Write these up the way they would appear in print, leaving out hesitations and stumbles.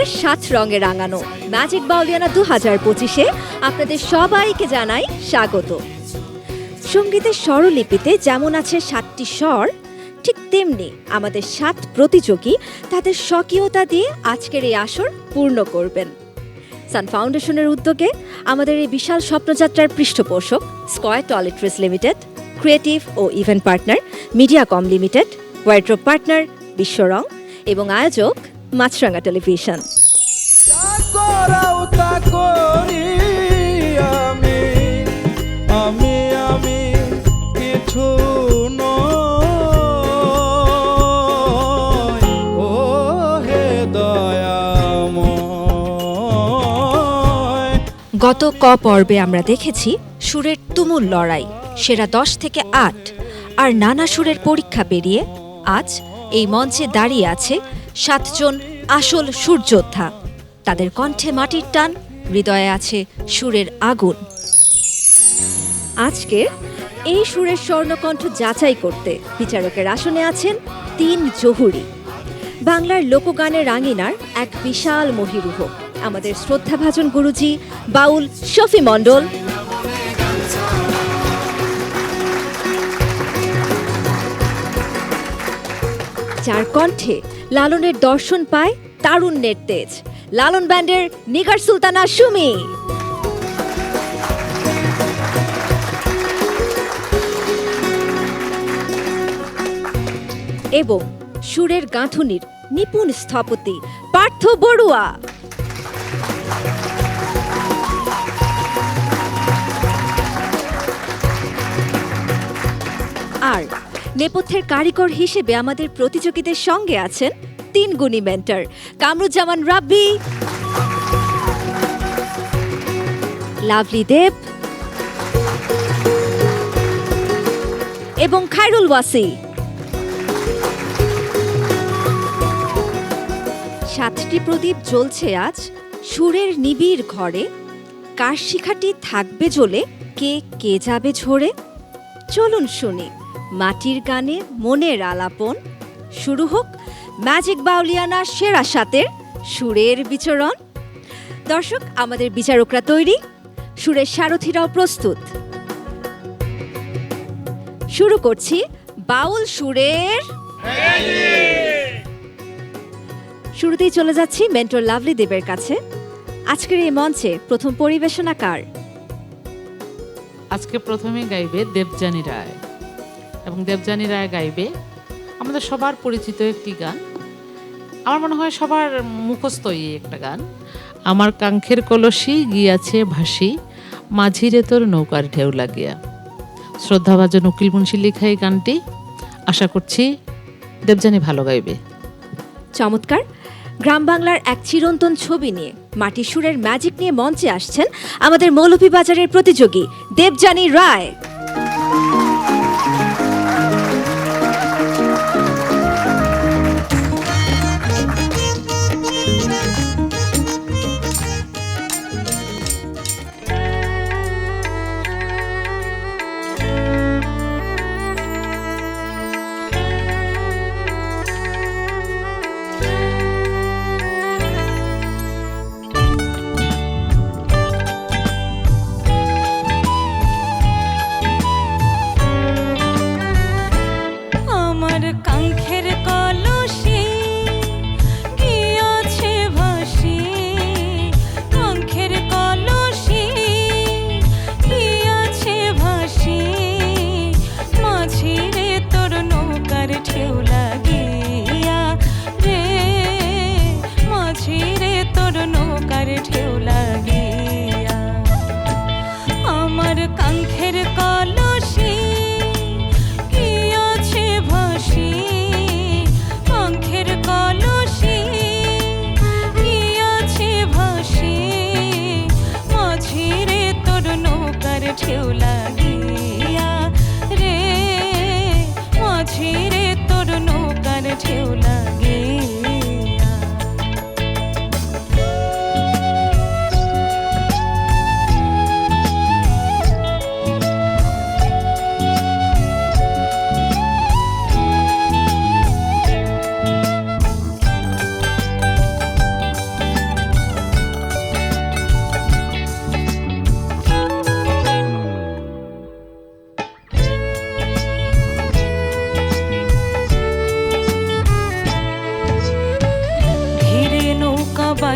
সুরের ৭ রঙে রাঙানো ম্যাজিক বাউলিয়ানা ২০২৫-এ আপনাদের সবাইকে জানাই স্বাগত। সঙ্গীতের স্বরলিপিতে যেমন আছে ৭টি স্বর, ঠিক তেমনি আমাদের ৭ প্রতিযোগী তাদের স্বকীয়তা দিয়ে আজকের এই আসর পূর্ণ করবেন। সান ফাউন্ডেশনের উদ্যোগে আমাদের এই বিশাল স্বপ্নযাত্রার পৃষ্ঠপোষক স্কয়ার টয়লেট্রিজ লিমিটেড, ক্রিয়েটিভ ও event partner Mediacom limited, wardrobe partner Bishworang এবং আয়োজক মাছরাঙা টেলিভিশন। গত ক পর্বে আমরা দেখেছি সুরের তুমুল লড়াই, সেরা 10 থেকে 8 আর নানা সুরের পরীক্ষা পেরিয়ে আজ এই মঞ্চে দাঁড়িয়ে আছে 7 জন আসল সুরযোদ্ধা। তাদের কণ্ঠে মাটির টান, হৃদয়ে আছে সুরের আগুন। আজকে এই সুরের স্বর্ণকণ্ঠ যাচাই করতে বিচারকের আসনে আছেন 3 জহুরি। বাংলার লোকগানের রাঙিনার এক বিশাল মহিরুহ আমাদের শ্রদ্ধাভাজন গুরুজি বাউল শফি মণ্ডল, যার কণ্ঠে লালনের দর্শন পায় তারুণ্যের তেজ, লালন ব্যান্ডের নিগার সুলতানা সুমি, এবং সুরের গাঁথুনির নিপুণ স্থপতি পার্থ বড়ুয়া। আর নেপথ্যের কারিগর হিসেবে আমাদের প্রতিযোগীদের সঙ্গে আছেন 3 গুণী মেন্টর কামরুজ্জামান রাব্বি, লাভলি দেব এবং খায়রুল ওয়াসি। 7টি প্রদীপ জ্বলছে আজ সুরের নিবিড় ঘরে। কার শিখাটি থাকবে জ্বলে, কে যাবে ঝরে? চলুন শুনি মাটির গানে মনের আলাপন। শুরু হোক ম্যাজিক বাউলিয়ানা সেরা 7-এর সুরের বিচরণ। দর্শক, আমাদের বিচারকরা তৈরি, সুরের সারথীরাও প্রস্তুত। শুরু করছি বাউল সুরের। শুরুতেই চলে যাচ্ছি মেন্টর লাভলি দেবের কাছে। আজকের এই মঞ্চে প্রথম পরিবেশনা কার? আজকে প্রথমে গাইবে দেবযানী রায়, এবং দেবযানী রায় গাইবে আমাদের সবার পরিচিত একটি গান, আমার মনে হয় সবার মুখস্থই একটা গান, আমার কাঙ্ক্ষের কলসি গিয়াছে ভাসি, মাঝিরে তোর নৌকার ঢেউ লাগিয়া। শ্রদ্ধাভাজন উকিল মুন্সি লেখা এই গানটি, আশা করছি দেবযানী ভালো গাইবে। চমৎকার। গ্রাম বাংলার এক চিরন্তন ছবি নিয়ে মাটির সুরের ম্যাজিক নিয়ে মঞ্চে আসছেন আমাদের মৌলভীবাজারের প্রতিযোগী দেবযানী রায়।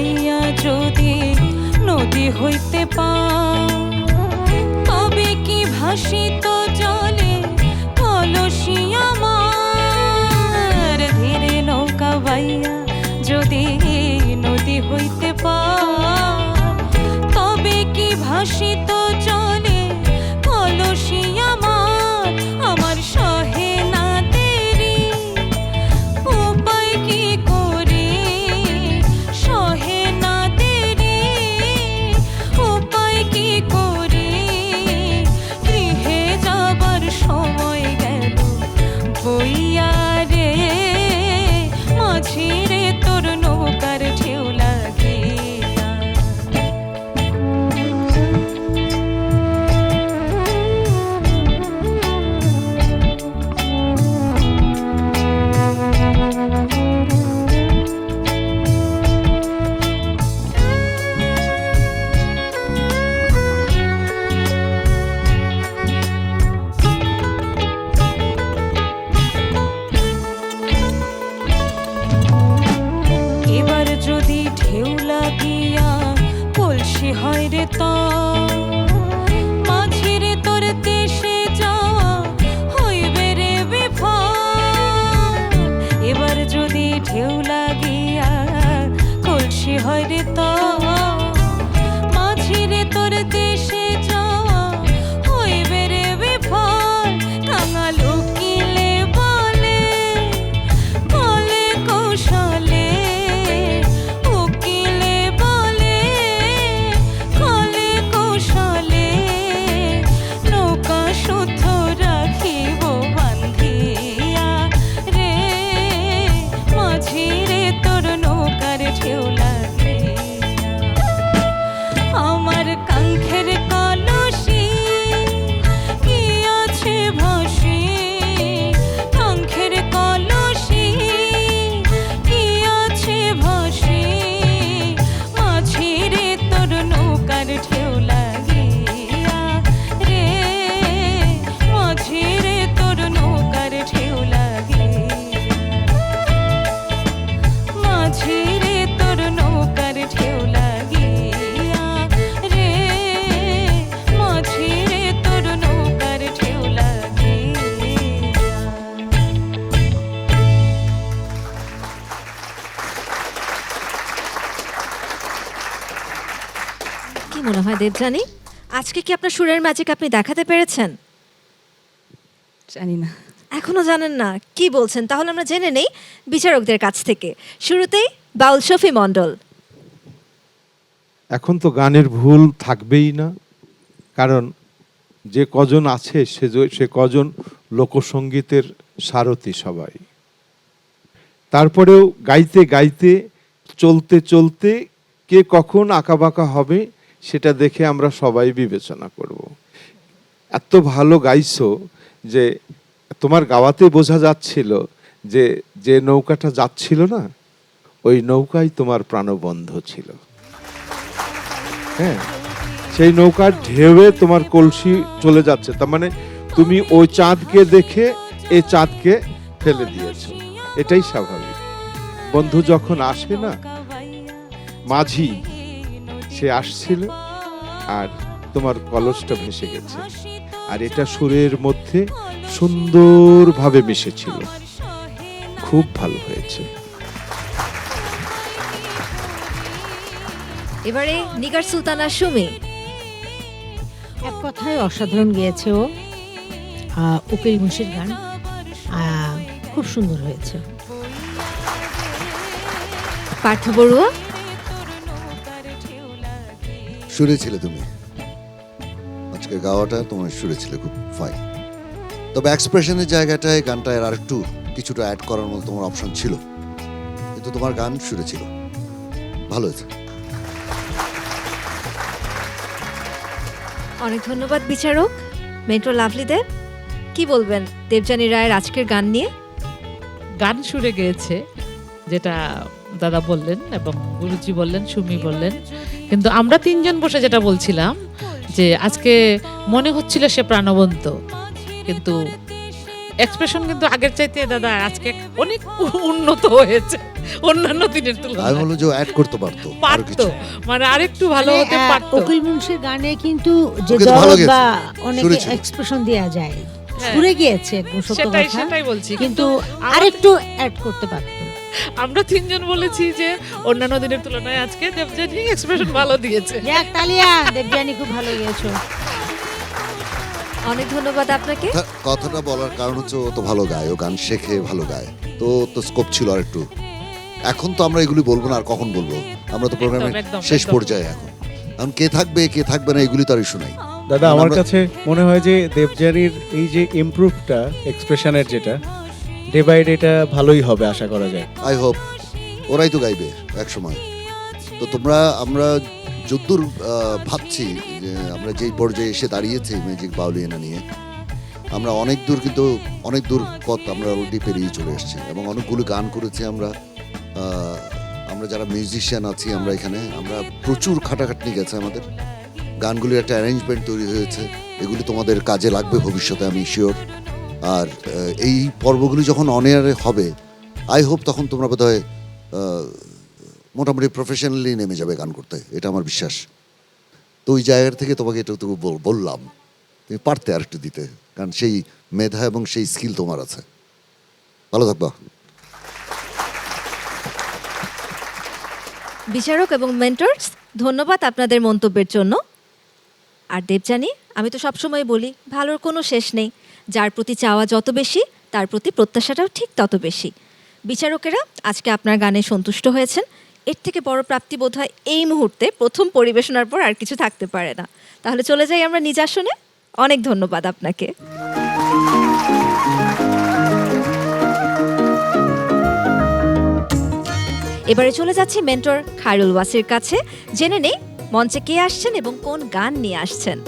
গাইয়া যদি নদী হইতে পার, তবে কি ভাসিত জলে কলসি আমার। ধীরে নৌকা বাইয়া যদি নদী হইতে পার, তবে কি ভাসিত জলে কলসি আমার। আমার সহে না দেরি, উপায় কি করি, সহে না দেরি, উপায় কি করি। গৃহে যাবার সময় গেল বইয়া রে, মাঝি রে তোর নৌকার ঢেউ লাগিয়া। এবার যদি ঢেউ লাগিয়া কলসি হয় রে তর, মাঝি রে তোর দেশে যাওয়া হইবে রে বিফল। এবার যদি ঢেউ লাগিয়া কলসি হয় রে তর, মাঝি রে তোর দেশে যাওয়া হইবে রে বিফল। কাঙাল উকিলে বলে, বলে কৌশলে, উকিলে বলে কলে কৌশলে, নৌকা শুদ্ধ রাখিব বান্ধিয়া রে, মাঝি রে তোর নৌকার ঢেউ লাগিয়া। আমার কাঙ্ক্ষের কলসি কি আছে ভাসি, কাঙ্ক্ষের কলসি কি আছে ভাসি, মাঝি রে তোর নৌকার ঢেউ লাগিয়া রে, মাঝি রে তোর নৌকার ঢেউ লাগিয়া, মাঝি রে তোর নৌকার ঢেউ লাগিয়া রে, মাঝি রে তোর নৌকার ঢেউ লাগিয়া। কি মনে হয় দেবযানী, আজকে কি আপনার সুরের ম্যাজিক আপনি দেখাতে পেরেছেন? জানি না। এখনো জানেন না? কি বলছেন? তাহলে আমরা জেনে নেই বিচারকদের কাছ থেকে। শুরুতেই বাউল শফি মণ্ডল। এখন তো গানের ভুল থাকবেই না, কারণ যে কজন আছে সে কজন লোকসঙ্গীতের সারথি সবাই। তারপরেও গাইতে গাইতে চলতে চলতে কে কখন আঁকাবাঁকা হবে সেটা দেখে আমরা সবাই বিবেচনা করব। এত ভালো গাইছো যে তোমার গাওয়াতে বোঝা যাচ্ছিল যে যে নৌকাটা যাচ্ছিল না, ওই নৌকাই তোমার প্রাণবন্ধ ছিল। হ্যাঁ, সেই নৌকার ঢেউয়ে তোমার কলসি চলে যাচ্ছে, তার মানে তুমি ওই চাঁদকে দেখে এই চাঁদকে ফেলে দিয়েছো, এটাই স্বাভাবিক। বন্ধু যখন আসে না, মাঝি সে আসছিল আর তোমার কলসটা ভেসে গেছে, আর এটা সুরের মধ্যে সুন্দরভাবে মিশেছিল, খুব ভালো হয়েছে। এবারে নিগার সুলতানা সুমি। এক কথায় অসাধারণ গেয়েছে ও। উকিল মুন্সির গান খুব সুন্দর হয়েছে। পার্থ বড়ুয়া। সুরে ছিলে তুমি, আজকে গাওয়াটা তোমার সুরে ছিলে খুব ফাইন। তবে এক্সপ্রেশনের জায়গাটায় গানটায় আর একটু কিছুটা অ্যাড করার মতো তোমার অপশন ছিল, কিন্তু তোমার গান সুরে ছিল, ভালো হয়েছে। অনেক ধন্যবাদ বিচারক। মেট্রো লাভলি দেব, কি বলবেন দেবযানী রায়ের আজকের গান নিয়ে? গান সুরে গেয়েছে, যেটা দাদা বললেন এবং গুরুজি বললেন, সুমি বললেন, কিন্তু আমরা তিনজন বসে যেটা বলছিলাম যে আজকে মনে হচ্ছিল সে প্রাণবন্ত, কিন্তু এক্সপ্রেশন কিন্তু আগের চাইতে দাদা আজকে অনেক উন্নত হয়েছে অন্যান্য দিনের আমি তুলনায়। বললাম যে অ্যাড করতে পারতো আরো পারতো, কিছু। মানে আরেকটু ভালো মানে, হতে পারতো। উকিল মুন্সির গানে কিন্তু যে ওকে তো ভালো দরদ গেয়েছে, বা অনেক সুরে ছিল। এক্সপ্রেশন দেওয়া যায়, হ্যাঁ। সুরে গিয়েছে একদম সত্য সেটাই কথা, সেটাই বলছি, কিন্তু আমাদের- আরেকটু অ্যাড করতে পারতো। আমরা তিনজন বলেছি যে অন্যান্য দিনের তুলনায় আজকে দেবযানী এক্সপ্রেশন ভালো দিয়েছে। যাক তালিয়া, দেবযানী খুব ভালো গিয়েছো। অনেক ধন্যবাদ আপনাকে। কথাটা বলার কারণ হচ্ছে ও তো ভালো গায়, ও গান শেখে, ভালো গায়, তো স্কোপ ছিল আর একটু। এখন তো আমরা এগুলি বলবো না, আর কখন বলবো? আমরা তো প্রোগ্রামের একদম, শেষ একদম। পর্যায়ে এখন কে থাকবে কে থাকবে না এগুলি তো আর ইস্যু নাই। দাদা আমার আমরা- কাছে মনে হয় যে দেবযানীর এই যে ইমপ্রুভটা এক্সপ্রেশনের যেটা ডে বাই ডেটা ভালোই হবে আশা করা যায়। আই হোপ ওরাই তো গাইবে এক সময়। তো আমরা যদ্দূর ভাবছি যে আমরা যেই পর্যায়ে এসে দাঁড়িয়েছি ম্যাজিক বাউলিয়ানা নিয়ে, আমরা অনেক দূর পথ আমরা অলরেডি পেরিয়ে চলে এসেছি এবং অনেকগুলো গান করেছি আমরা। আমরা যারা মিউজিশিয়ান আছি আমরা এখানে, আমরা প্রচুর খাটাখাটনি গেছে আমাদের। গানগুলির একটা অ্যারেঞ্জমেন্ট তৈরি হয়েছে, এগুলি তোমাদের কাজে লাগবে ভবিষ্যতে, আমি শিওর। আর এই পর্বগুলি যখন অন এয়ারে হবে, আই হোপ তখন তোমরা বোধহয় মোটামুটি প্রফেশনালি নেমে যাবে গান করতে, এটা আমার বিশ্বাস। তো ওই জায়গা থেকে তোমাকে এটা তো বললাম, তুমি পারতে আর একটু দিতে, কারণ সেই মেধা এবং সেই স্কিল তোমার আছে। ভালো থাকবা। বিচারক এবং মেন্টরস, ধন্যবাদ আপনাদের মন্তব্যের জন্য। আর দেবযানী, আমি তো সবসময় বলি ভালোর কোনো শেষ নেই, যার প্রতি চাওয়া যত বেশি তার প্রতি প্রত্যাশাটাও ঠিক তত বেশি। বিচারকেরা আজকে আপনার গানে সন্তুষ্ট হয়েছেন, এর থেকে বড় প্রাপ্তি বোধহয় এই মুহূর্তে প্রথম পরিবেশনার পর আর কিছু থাকতে পারে না। তাহলে চলে যাই আমরা নিজ আসনে। অনেক ধন্যবাদ আপনাকে। এবারে চলে যাচ্ছি মেন্টর খায়রুল ওয়াসির কাছে, জেনে নেই মঞ্চে কে আসছেন এবং কোন গান নিয়ে আসছেন।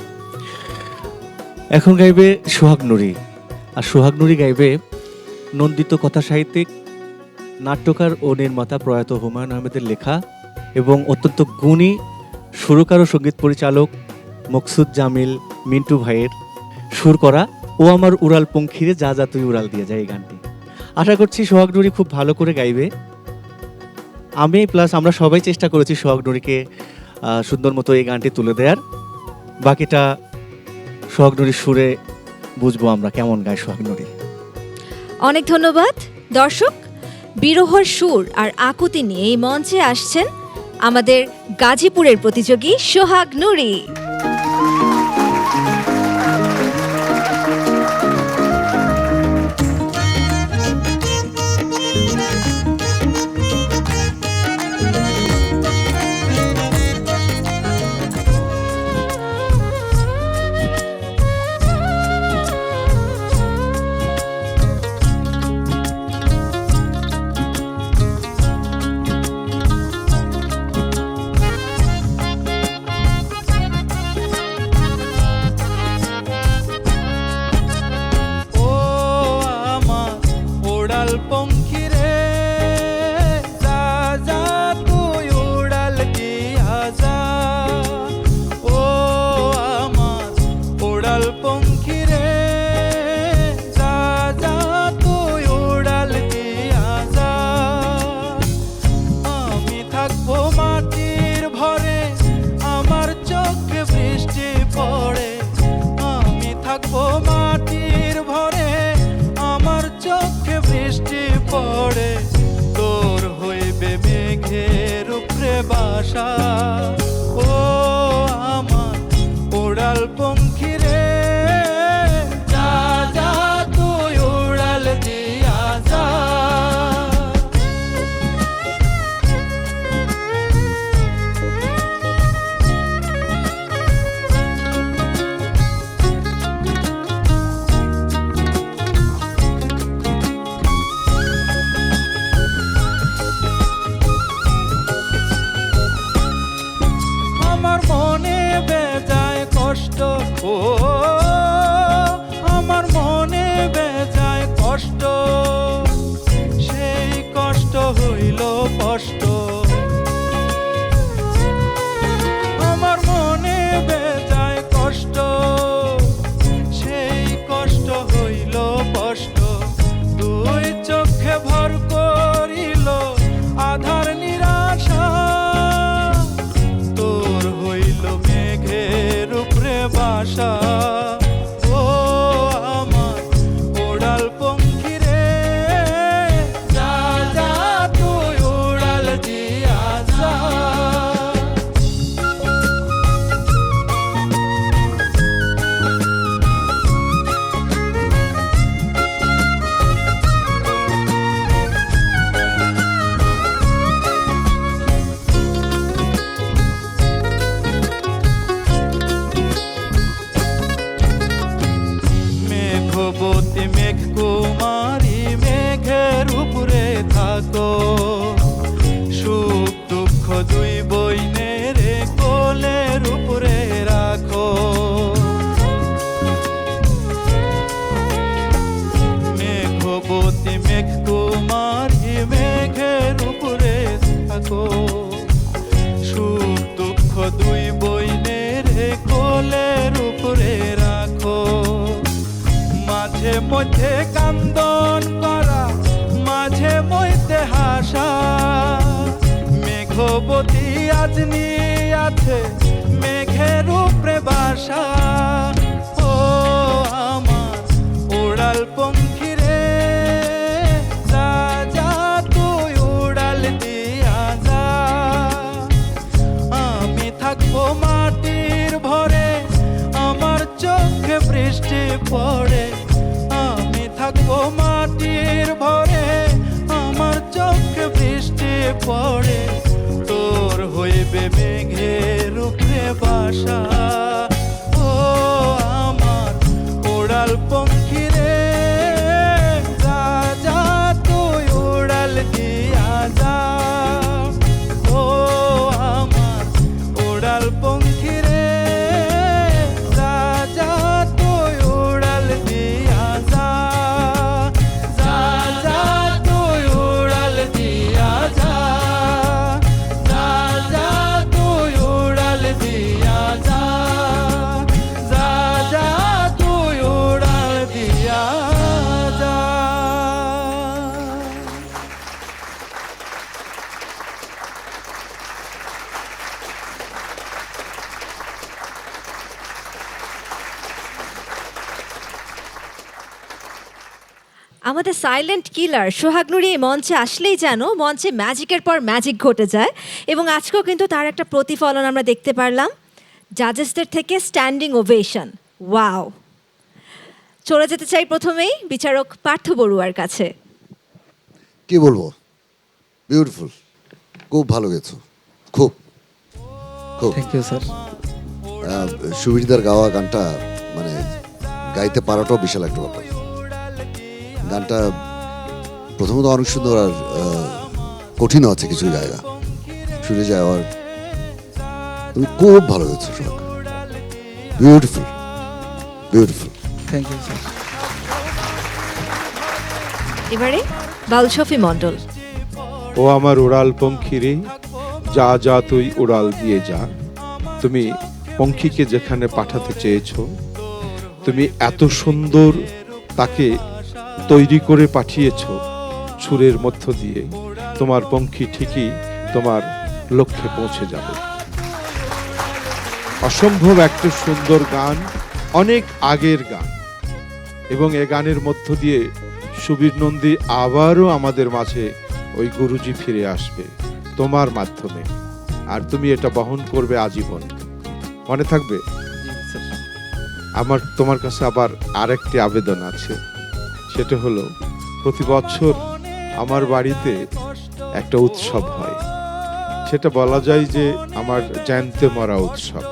এখন গাইবে সোহাগ নুরি, আর সোহাগ নুরি গাইবে নন্দিত কথা সাহিত্যিক, নাট্যকার ও নির্মাতা প্রয়াত হুমায়ুন আহমেদের লেখা এবং অত্যন্ত গুণী সুরকার ও সঙ্গীত পরিচালক মকসুদ জামিল মিন্টু ভাইয়ের সুর করা ও আমার উড়াল পঙ্খিরে যা যা তুই উড়াল দিয়ে যায় এই গানটি। আশা করছি সোহাগ নুরি খুব ভালো করে গাইবে। আমি প্লাস আমরা সবাই চেষ্টা করেছি সোহাগ নুরিকে সুন্দর মতো এই গানটি তুলে দেওয়ার। বাকিটা সোহাগ নুরির সুরে বুঝবো আমরা কেমন গায় সোহাগ নুরি। অনেক ধন্যবাদ। দর্শক, বিরহর সুর আর আকুতি নিয়ে এই মঞ্চে আসছেন আমাদের গাজীপুরের প্রতিযোগী সোহাগ নুরি। ও আমার উড়াল পঙ্খী রে, যা যা তুই উড়াল দিয়া যা। ও আমার উড়াল পঙ্খী রে, যা যা তুই উড়াল দিয়া যা। আমি থাকবো মাটির ভরে, আমার চোখে বৃষ্টি পড়ে। আমি থাকবো মাটির ভরে, আমার চোখে বৃষ্টি পড়ে। তোর হইবে মেঘের উপরে বাসা। ও আমার উড়াল পঙ্খী রে, যা যা তুই উড়াল দিয়া যা। আমার মনে বেজায় কষ্ট, ও আমার মনে বেজায় কষ্ট, সেই কষ্ট হইল কষ্ট। আমার মনে বেজায় কষ্ট, সেই কষ্ট হইল কষ্ট। মধ্যে কান্দন করা, মাঝে মধ্যে হাসা। মেঘবতী আজ নিয়াছে মেঘের উপরে বাসা। ও আমার উড়াল পঙ্খী রে, যা যা তুই উড়াল দিয়া যা। আমি থাকবো মাটির ভরে, আমার চোখে বৃষ্টি পড়ে। আমি থাকবো মাটির ভরে, আমার চোখে বৃষ্টি পড়ে। তোর হইবে মেঘের উপরে বাসা। ও আমার উড়াল পঙ্খী রে, যা যা তুই উড়াল দিয়া যা। ও আমার উড়াল পঙ্খী রে, যা যা তুই উড়াল দিয়া যা। যা যা তুই উড়াল দিয়া যা। যা যা তুই উড়াল দিয়া যা। যা যা তুই উড়াল দিয়া যা। আমাদের সাইলেন্ট কিলার সোহাগ নুরি মঞ্চে আসলেই যেন মঞ্চে ম্যাজিকের পর ম্যাজিক ঘটে যায়, এবং আজকেও কিন্তু তার একটা প্রতিফলন আমরা দেখতে পারলাম। জাজেসদের থেকে স্ট্যান্ডিং ওভেশন, ওয়াও। চলে যেতে চাই প্রথমেই বিচারক পার্থ বড়ুয়ার কাছে। কি বলবো, বিউটিফুল, খুব ভালো গেছো, খুব খুব। Thank you sir. সুবিধার গাওয়া গানটা মানে গাইতে পারাটাও বিশাল একটা ব্যাপার। গানটা প্রথমত অনেক সুন্দর, আর কঠিন আছে কিছু জায়গা শুনে যাওয়ার। তুমি খুব ভালো গেছো সব, beautiful beautiful. Thank you sir. এবারে বাউল শফি মণ্ডল। ও আমার উড়াল পঙ্খী রে, যা যা তুই উড়াল দিয়ে যা। তুমি পঙ্খীকে যেখানে পাঠাতে চেয়েছো, তুমি এত সুন্দর তাকে তৈরি করে পাঠিয়েছো সুরের মধ্য দিয়ে। তোমার পঙ্খী ঠিকই তোমার লক্ষ্যে পৌঁছে যাবে। অসম্ভব একটা সুন্দর গান, অনেক আগের গান, এবং এ গানের মধ্য দিয়ে সুবীর নন্দী আবারও আমাদের মাঝে ওই গুরুজি ফিরে আসবে তোমার মাধ্যমে, আর তুমি এটা বহন করবে আজীবন। মনে থাকবে? আমার তোমার কাছে আবার আরেকটি আবেদন আছে, সেটা হলো প্রতি বছর আমার বাড়িতে একটা উৎসব হয়, সেটা বলা যায় যে আমার জ্যান্তে মরা উৎসব।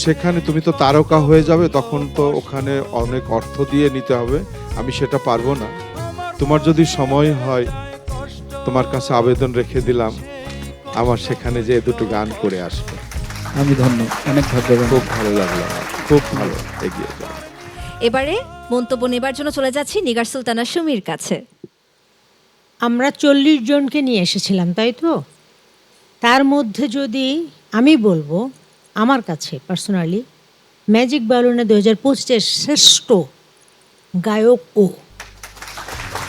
সেখানে তুমি তো তারকা হয়ে যাবে, তখন তো ওখানে অনেক অর্থ দিয়ে নিতে হবে, আমি সেটা পারবো না। তোমার যদি সময় হয়, তোমার কাছে আবেদন রেখে দিলাম, আমার সেখানে যে দুটো গান করে আসবে। আমি ধন্য, অনেক ভাগ্যবান। খুব ভালো লাগলো আমার, খুব ভালো, এগিয়ে যাও। এবারে মন্তব্য নেবার জন্য চলে যাচ্ছি নিগার সুলতানা সুমির কাছে। আমরা 40 জনকে নিয়ে এসেছিলাম, তাই তো? তার মধ্যে যদি আমি বলবো, আমার কাছে পার্সোনালি ম্যাজিক বাউলনে 2025-এর শ্রেষ্ঠ গায়ক ও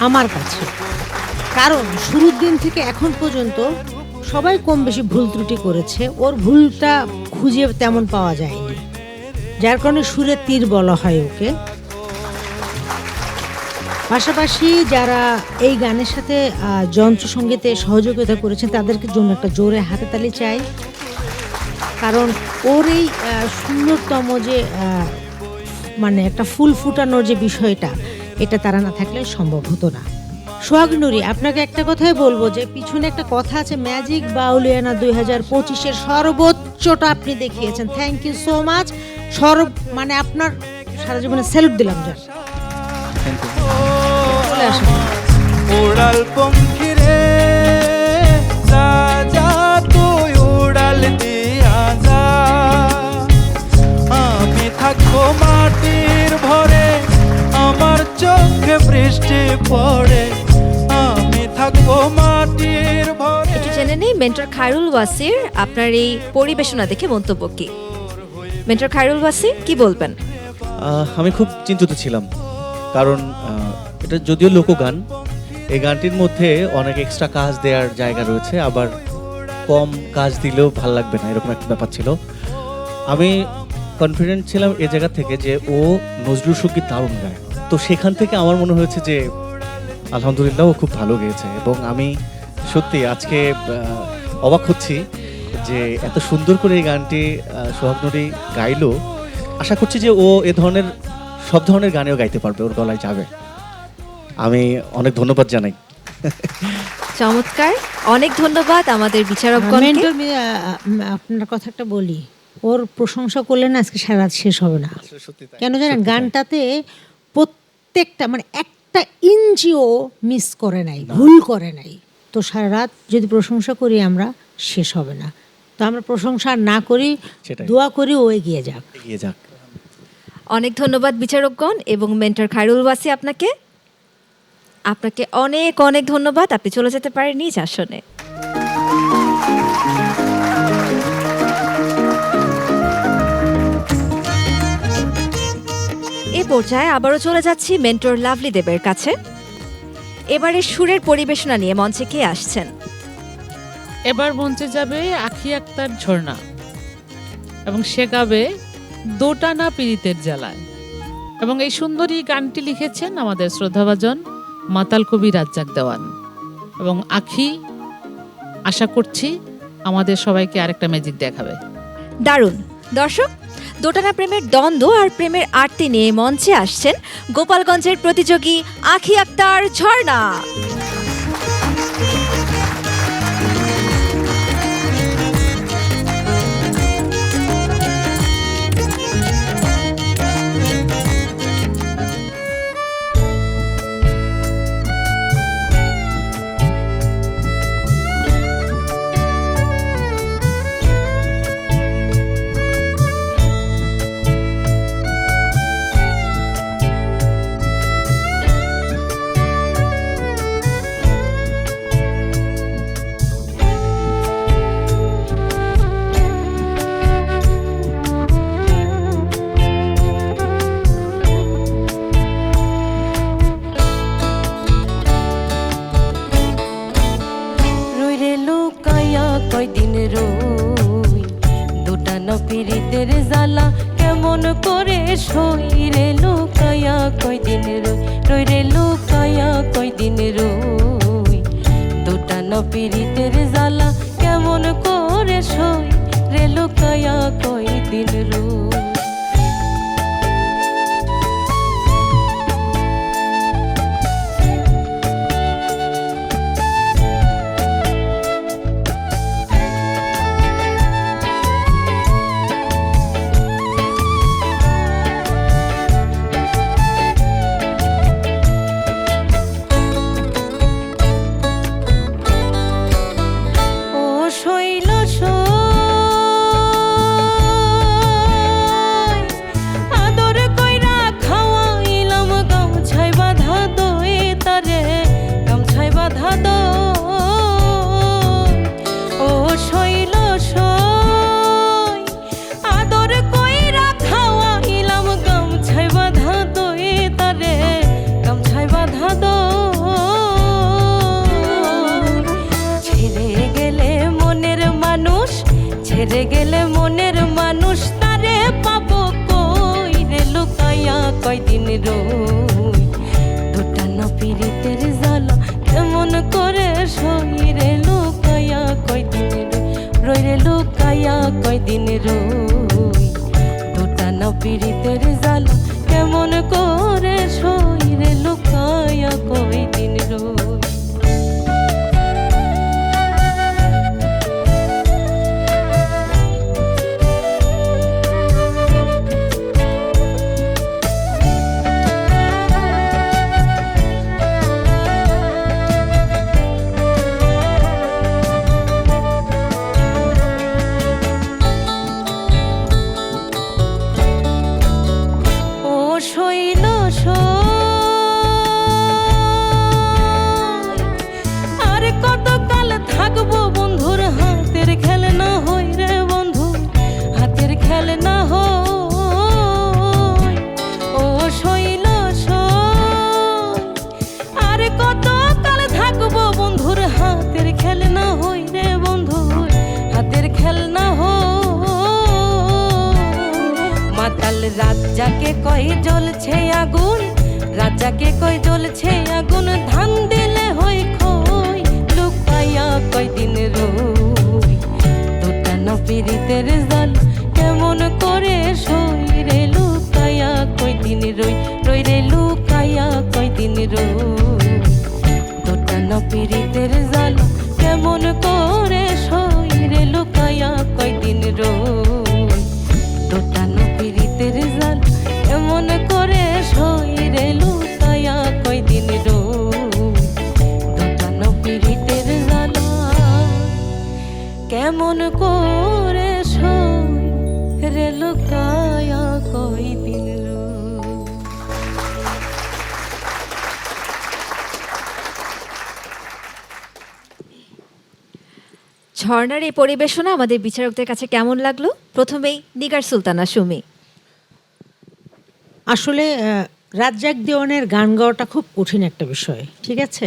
আমার কাছে। কারণ শুরুর দিন থেকে এখন পর্যন্ত সবাই কম বেশি ভুল ত্রুটি করেছে, ওর ভুলটা খুঁজে তেমন পাওয়া যায়নি, যার কারণে সুরের তীর বলা হয় ওকে। পাশাপাশি যারা এই গানের সাথে যন্ত্রসঙ্গীতে সহযোগিতা করেছেন তাদেরকে জন্য একটা জোরে হাততালি চাই, কারণ ওর এই সুন্দরতম যে মানে একটা ফুল ফুটানোর যে বিষয়টা, এটা তারা না থাকলে সম্ভব হতো না। সোহাগ নুরি, আপনাকে একটা কথাই বলবো যে পিছনে একটা কথা আছে, ম্যাজিক বাউলিয়ানা 2025-এর সর্বোচ্চটা আপনি দেখিয়েছেন। Thank you so much. মানে আপনার সারা জীবনে স্যালুট দিলাম। যান চলে আসুন। উড়াল পঙ্খী রে, যা যা তুই উড়াল দিয়া যা। আমি থাকবো মাটির ভরে, আমার চোখে বৃষ্টি পড়ে। আমি থাকবো মাটির ভরে। একটু জেনে নেই মেন্টর খায়রুল ওয়াসির আপনার এই পরিবেশনা দেখে মন্তব্য কি। মেন্টর খায়রুল ওয়াসি, কি বলবেন? আমি খুব চিন্তিত ছিলাম কারণ এটা যদিও লোকগান, এই গানটির মধ্যে অনেক এক্সট্রা কাজ দেওয়ার জায়গা রয়েছে, আবার কম কাজ দিলেও ভাল লাগবে না, এরকম একটা ব্যাপার ছিল। আমি কনফিডেন্ট ছিলাম এ জায়গা থেকে যে ও নজরুল সঙ্গীত দারুণ গায়, তো সেখান থেকে আমার মনে হয়েছে যে আলহামদুলিল্লাহ ও খুব ভালো গেয়েছে। এবং আমি সত্যি আজকে অবাক হচ্ছি যে এত সুন্দর করে এই গানটি সোহাগ নুরি গাইলো। আশা করছি যে ও এ ধরনের সব ধরনের গানেও গাইতে পারবে, ওর গলায় যাবে। আমি অনেক ধন্যবাদ জানাই। চমৎকার, অনেক ধন্যবাদ আমাদের বিচারকগণকে। মেন্টর আপনার কথা একটা বলি, ওর প্রশংসা করলে না আজকে সারা রাত শেষ হবে না। কেন জানেন, গানটাতে প্রত্যেকটা মানে একটা ইঞ্চিও মিস করে নাই, ভুল করে নাই। তো সারা রাত যদি প্রশংসা করি আমরা, শেষ হবে না। তো আমরা প্রশংসা না করি, সেটাই। দোয়া করি ও এগিয়ে যাক। এগিয়ে যাক। অনেক ধন্যবাদ বিচারকগণ এবং মেন্টর খায়রুল ওয়াসি আপনাকে অনেক অনেক ধন্যবাদ। আপনি চলে যেতে পারেন নিজ আসনে। এ পর্যায়ে আবারও চলে যাচ্ছি মেন্টর লাভলি দেবের কাছে। এবারে সুরের পরিবেশনা নিয়ে মঞ্চে কে আসছেন? এবার মঞ্চে যাবে আখি আক্তার ঝর্ণা এবং সে গাবে দোটানা পীড়িতের জ্বালায়। এবং এই সুন্দরী গানটি লিখেছেন আমাদের শ্রদ্ধাভাজন মাতাল কবি রাজ্জাক দেওয়ান। এবং আখি আশা করছি আমাদের সবাইকে আরেকটা ম্যাজিক দেখাবে। দারুণ। দর্শক, দোটানা প্রেমের দ্বন্দ্ব আর প্রেমের আরতি নিয়ে মঞ্চে আসছেন গোপালগঞ্জের প্রতিযোগী আখি আক্তার ঝর্ণা। কয়দিন রই দোটানা পীড়িতের জ্বালা কেমন করে সই রে লুকায়া কয়দিন রই রে লুকায়া কয়দিন রই দোটানা পীড়িতের জ্বালা কেমন করে সই রে লুকায়া কয়দিন রই। ছেড়ে গেলে মনের মানুষ তারে পাবো কই রে লুকায়া কয়দিন রই দোটানা পীড়িতের জ্বালা কেমন করে সই রে লুকায়া কয়দিন রই রে লুকায়া কয়দিন রই দোটানা পীড়িতের জ্বালা কেমন করে সই রে লুকায়া কয়দিন রই। রাজাকে কয় জ্বলছে আগুন, রাজাকে কয় জ্বলছে আগুন, ধান দিলে হই খই, লুকাইয়া কয়দিন রই, দুটা না পিরিতের জাল কেমন করে সই রে, লুকাইয়া কয়দিন রই, রই রে লুকাইয়া কয়দিন রই, দুটা না পিরিতের জাল কেমন করে সই রে, লুকাইয়া কয়দিন রই, দুটা না পিরিতের জাল কেমন করে সই রে, লুকাইয়া কয়দিন রই, দুটা না পিরিতের জাল কেমন করে সই রে, লুকাইয়া কয়দিন রই। ঝর্ণার এই পরিবেশনা আমাদের বিচারকদের কাছে কেমন লাগলো? প্রথমেই নিগার সুলতানা সুমি। আসলে রাজ্জাক দেওয়ানের গান গাওয়াটা খুব কঠিন একটা বিষয়, ঠিক আছে?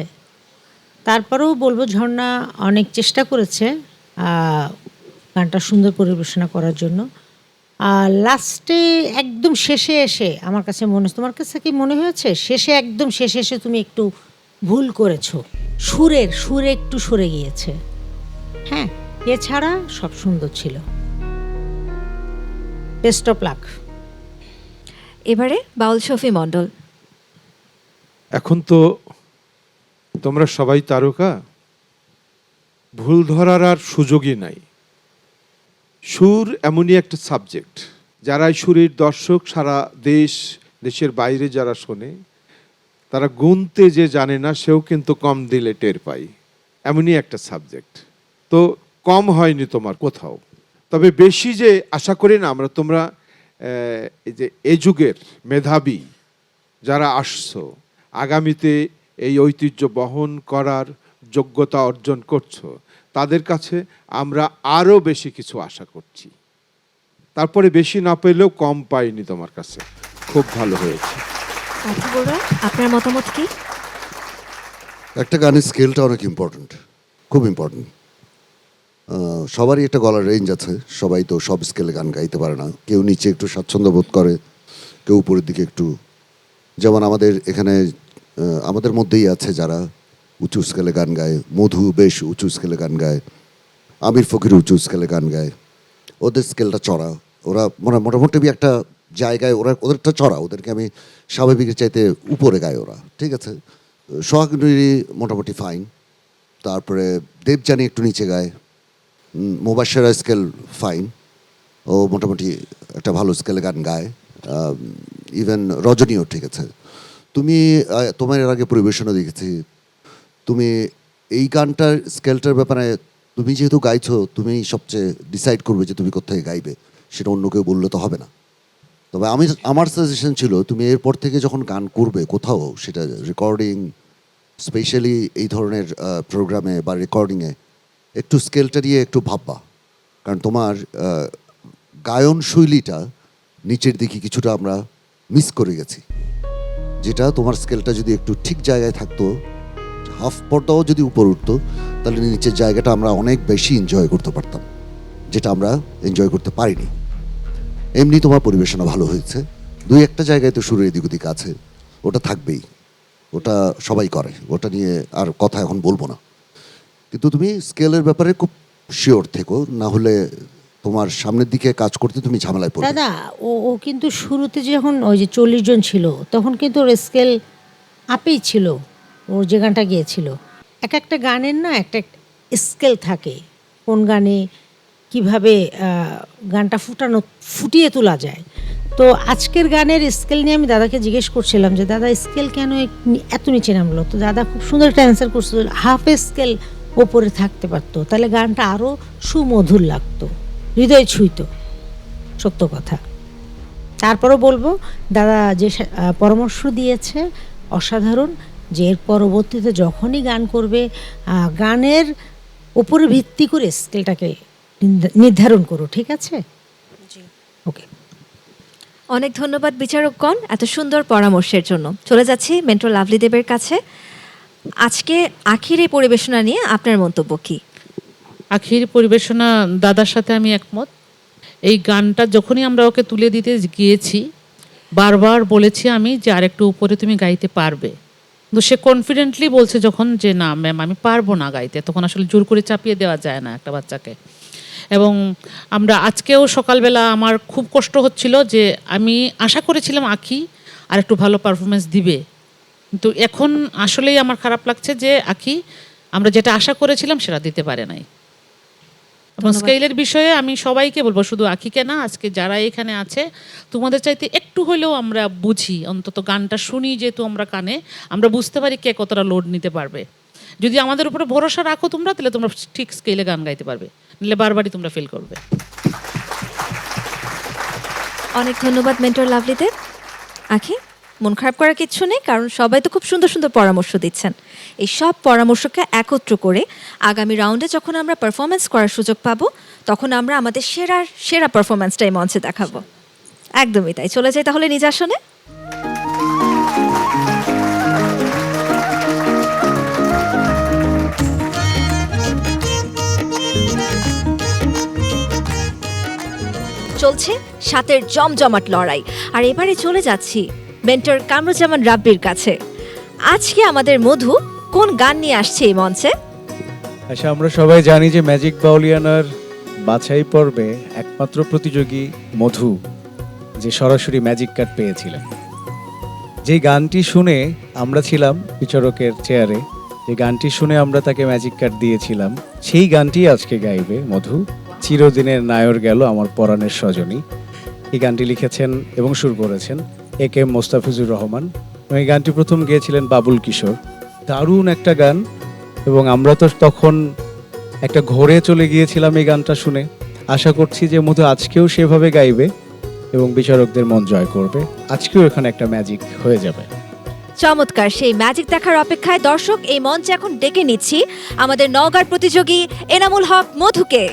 তারপরেও বলবো ঝর্ণা অনেক চেষ্টা করেছে গানটা সুন্দর পরিবেশনা করার জন্য। আর লাস্টে একদম শেষে এসে আমার কাছে মনে হচ্ছে, তোমার কাছে কি মনে হয়েছে শেষে একদম শেষে এসে তুমি একটু ভুল করেছো, সুরে একটু সরে গিয়েছে। হ্যাঁ, এছাড়া সব সুন্দর ছিল। Best of luck. এবারে বাউল শফি মণ্ডল। এখন তো তোমরা সবাই তারকা, ভুল ধরার আর সুযোগই নাই। সুর এমনই একটা সাবজেক্ট, যারা সুরের দর্শক সারা দেশের বাইরে যারা শোনে, তারা গুনতে যে জানে না সেও কিন্তু কম দিলে টের পাই, এমনই একটা সাবজেক্ট। তো কম হয়নি তোমার কোথাও, তবে বেশি যে আশা করি না আমরা। তোমরা এই যে এ যুগের মেধাবী যারা আসছো, আগামীতে এই ঐতিহ্য বহন করার যোগ্যতা অর্জন করছো, তাদের কাছে আমরা আরও বেশি কিছু আশা করছি। তারপরে বেশি না পেলেও কম পাইনি তোমার কাছে, খুব ভালো হয়েছে। আপনার মতামত কি? একটা গানের স্কেলটা অনেক ইম্পর্ট্যান্ট, খুব ইম্পর্ট্যান্ট। সবারই একটা গলার রেঞ্জ আছে, সবাই তো সব স্কেলে গান গাইতে পারে না। কেউ নিচে একটু স্বাচ্ছন্দ্য বোধ করে, কেউ উপরের দিকে একটু। যেমন আমাদের এখানে আমাদের মধ্যেই আছে যারা উঁচু স্কেলে গান গায়। মধু বেশ উঁচু স্কেলে গান গায়, আমির ফকির উঁচু স্কেলে গান গায়। ওদের স্কেলটা চড়া, ওরা মোটামুটি একটা জায়গায় ওদেরটা চড়া, ওদেরকে আমি স্বাভাবিকের চাইতে উপরে গায় ওরা, ঠিক আছে। সোহাগ নুরি মোটামুটি ফাইন। তারপরে দেবযানী একটু নিচে গায়। মুবাশশিরা স্কেল ফাইন, ও মোটামুটি একটা ভালো স্কেলে গান গায়। ইভেন রজনীও ঠিক আছে। তোমার এর আগে পরিবেশনা দেখেছি, তুমি এই গানটার স্কেলটার ব্যাপারে তুমি যেহেতু গাইছো, তুমি সবচেয়ে ডিসাইড করবে যে তুমি কোথায় গাইবে, সেটা অন্য কেউ বললে তো হবে না। তবে আমার সাজেশন ছিল তুমি এরপর থেকে যখন গান করবে কোথাও, সেটা রেকর্ডিং, স্পেশালি এই ধরনের প্রোগ্রামে বা রেকর্ডিংয়ে, একটু স্কেলটা নিয়ে একটু ভাববা। কারণ তোমার গায়ন শৈলীটা নিচের দিকে কিছুটা আমরা মিস করে গেছি, যেটা তোমার স্কেলটা যদি একটু ঠিক জায়গায় থাকতো, হাফ পর্দাও যদি উপর উঠতো, তাহলে নিচের জায়গাটা আমরা অনেক বেশি এনজয় করতে পারতাম, যেটা আমরা এনজয় করতে পারিনি। এমনি তোমার পরিবেশনা ভালো হয়েছে, দুই একটা জায়গায় তো সুরের এদিক ওদিক আছে, ওটা থাকবেই, ওটা সবাই করে, ওটা নিয়ে আর কথা এখন বলবো না। কিন্তু তুমি স্কেলের ব্যাপারে খুব শিওর থেকো, না হলে তোমার সামনের দিকে কাজ করতে তুমি ঝামেলায় পড়বে। দাদা ও কিন্তু শুরুতে যখন ওই যে 40 জন ছিল, তখন কিন্তু ওর স্কেল আপেই ছিল, ওর যে গানটা গিয়েছিল। এক একটা গানের না একটা স্কেল থাকে, কোন গানে কিভাবে গানটা ফুটিয়ে তোলা যায়। তো আজকের গানের স্কেল নিয়ে আমি দাদাকে জিজ্ঞেস করছিলাম যে দাদা স্কেল কেন এত নিচে নামলো? তো দাদা খুব সুন্দর একটা অ্যান্সার করছিল, হাফ স্কেল ওপরে থাকতে পারতো, তাহলে গানটা আরও সুমধুর লাগতো, হৃদয় ছুঁইতো। সত্য কথা। তারপরও বলবো দাদা যে পরামর্শ দিয়েছে অসাধারণ, যে এর পরবর্তীতে যখনই গান করবে গানের উপরে ভিত্তি করে স্কেলটাকে নির্ধারণ করো, ঠিক আছে? ওকে, অনেক ধন্যবাদ বিচারকগণ এত সুন্দর পরামর্শের জন্য। চলে যাচ্ছি মেন্টর লাভলি দেবের কাছে। আজকে আখির এই পরিবেশনা নিয়ে আপনার মন্তব্য কি? আখির পরিবেশনা দাদার সাথে আমি একমত। এই গানটা যখনই আমরা ওকে তুলে দিতে গিয়েছি বারবার বলেছি আমি যে আরেকটু উপরে তুমি গাইতে পারবে, কিন্তু সে কনফিডেন্টলি বলছে যখন যে না ম্যাম আমি পারবো না গাইতে, তখন আসলে জোর করে চাপিয়ে দেওয়া যায় না একটা বাচ্চাকে। এবং আমরা আজকেও সকালবেলা আমার খুব কষ্ট হচ্ছিল যে আমি আশা করেছিলাম আঁখি আর একটু ভালো পারফরমেন্স দিবে, কিন্তু এখন আসলেই আমার খারাপ লাগছে যে আঁখি আমরা যেটা আশা করেছিলাম সেটা দিতে পারে নাই। এবং স্কেলের বিষয়ে আমি সবাইকে বলবো, শুধু আঁখিকে না, আজকে যারা এখানে আছে তোমাদের চাইতে একটু হলেও আমরা বুঝি, অন্তত গানটা শুনি যেহেতু আমরা কানে, আমরা বুঝতে পারি কে কতটা লোড নিতে পারবে। যদি আমাদের উপরে ভরসা রাখো তোমরা, তাহলে তোমরা ঠিক স্কেলে গান গাইতে পারবে, নাহলে বারবারই তোমরা ফেল করবে। অনেক ধন্যবাদ মেন্টর লাভলিতে। আঁখি, মন খারাপ করার কিচ্ছু নেই, কারণ সবাই তো খুব সুন্দর সুন্দর পরামর্শ দিচ্ছেন। এই সব পরামর্শকে একত্র করে আগামী রাউন্ডে যখন আমরা পারফরমেন্স করার সুযোগ পাবো, তখন আমরা আমাদের সেরা পারফরমেন্সটাই মঞ্চে দেখাবো। একদমই তাই, চলে যাই তাহলে নিজ আসনে। চলছে সাতের জমজমাট লড়াই, আর এবারে চলে যাচ্ছি মেন্টর কামরুজ্জামান রাব্বির কাছে। আজকে আমাদের মধু কোন গান নিয়ে আসছে এই মঞ্চে? আচ্ছা, আমরা সবাই জানি যে ম্যাজিক বাউলিয়ানার বাছাই পর্বে একমাত্র প্রতিযোগী মধু, যে সরাসরি ম্যাজিক কার্ড পেয়েছিলেন। যে গানটি শুনে আমরা ছিলাম বিচারকের চেয়ারে, যে গানটি শুনে আমরা তাকে ম্যাজিক কার্ড দিয়েছিলাম, সেই গানটি আজকে গাইবে মধু। চিরদিনের নায়র গেল আমার পরাণের সজনী। এই গানটি লিখেছেন এবং সুর করেছেন AK মোস্তাফিজুর রহমান। এই গানটি প্রথম গেয়েছিলেন বাবুল কিশোর। দারুণ একটা গান, এবং আমরা তো তখন একটা ঘোরে চলে গিয়েছিলাম এই গানটা শুনে। আশা করছি যে মধু আজকেও সেভাবে গাইবে এবং বিচারকদের মন জয় করবে। আজকেও এখানে একটা ম্যাজিক হয়ে যাবে। চমৎকার, সেই ম্যাজিক দেখার অপেক্ষায় দর্শক। এই মঞ্চে এখন ডেকে নিচ্ছি আমাদের নওগাঁর প্রতিযোগী এনামুল হক মধুকে।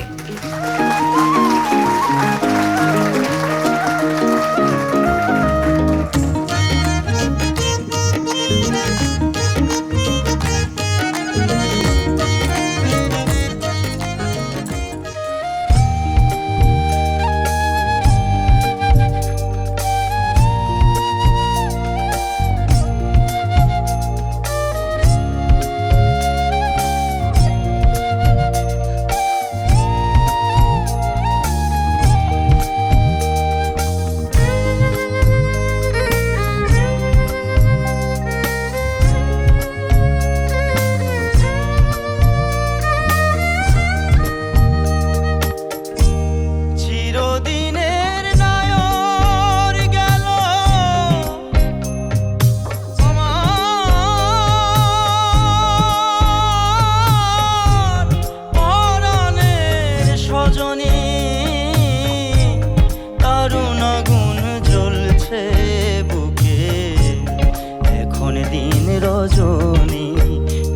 রজনী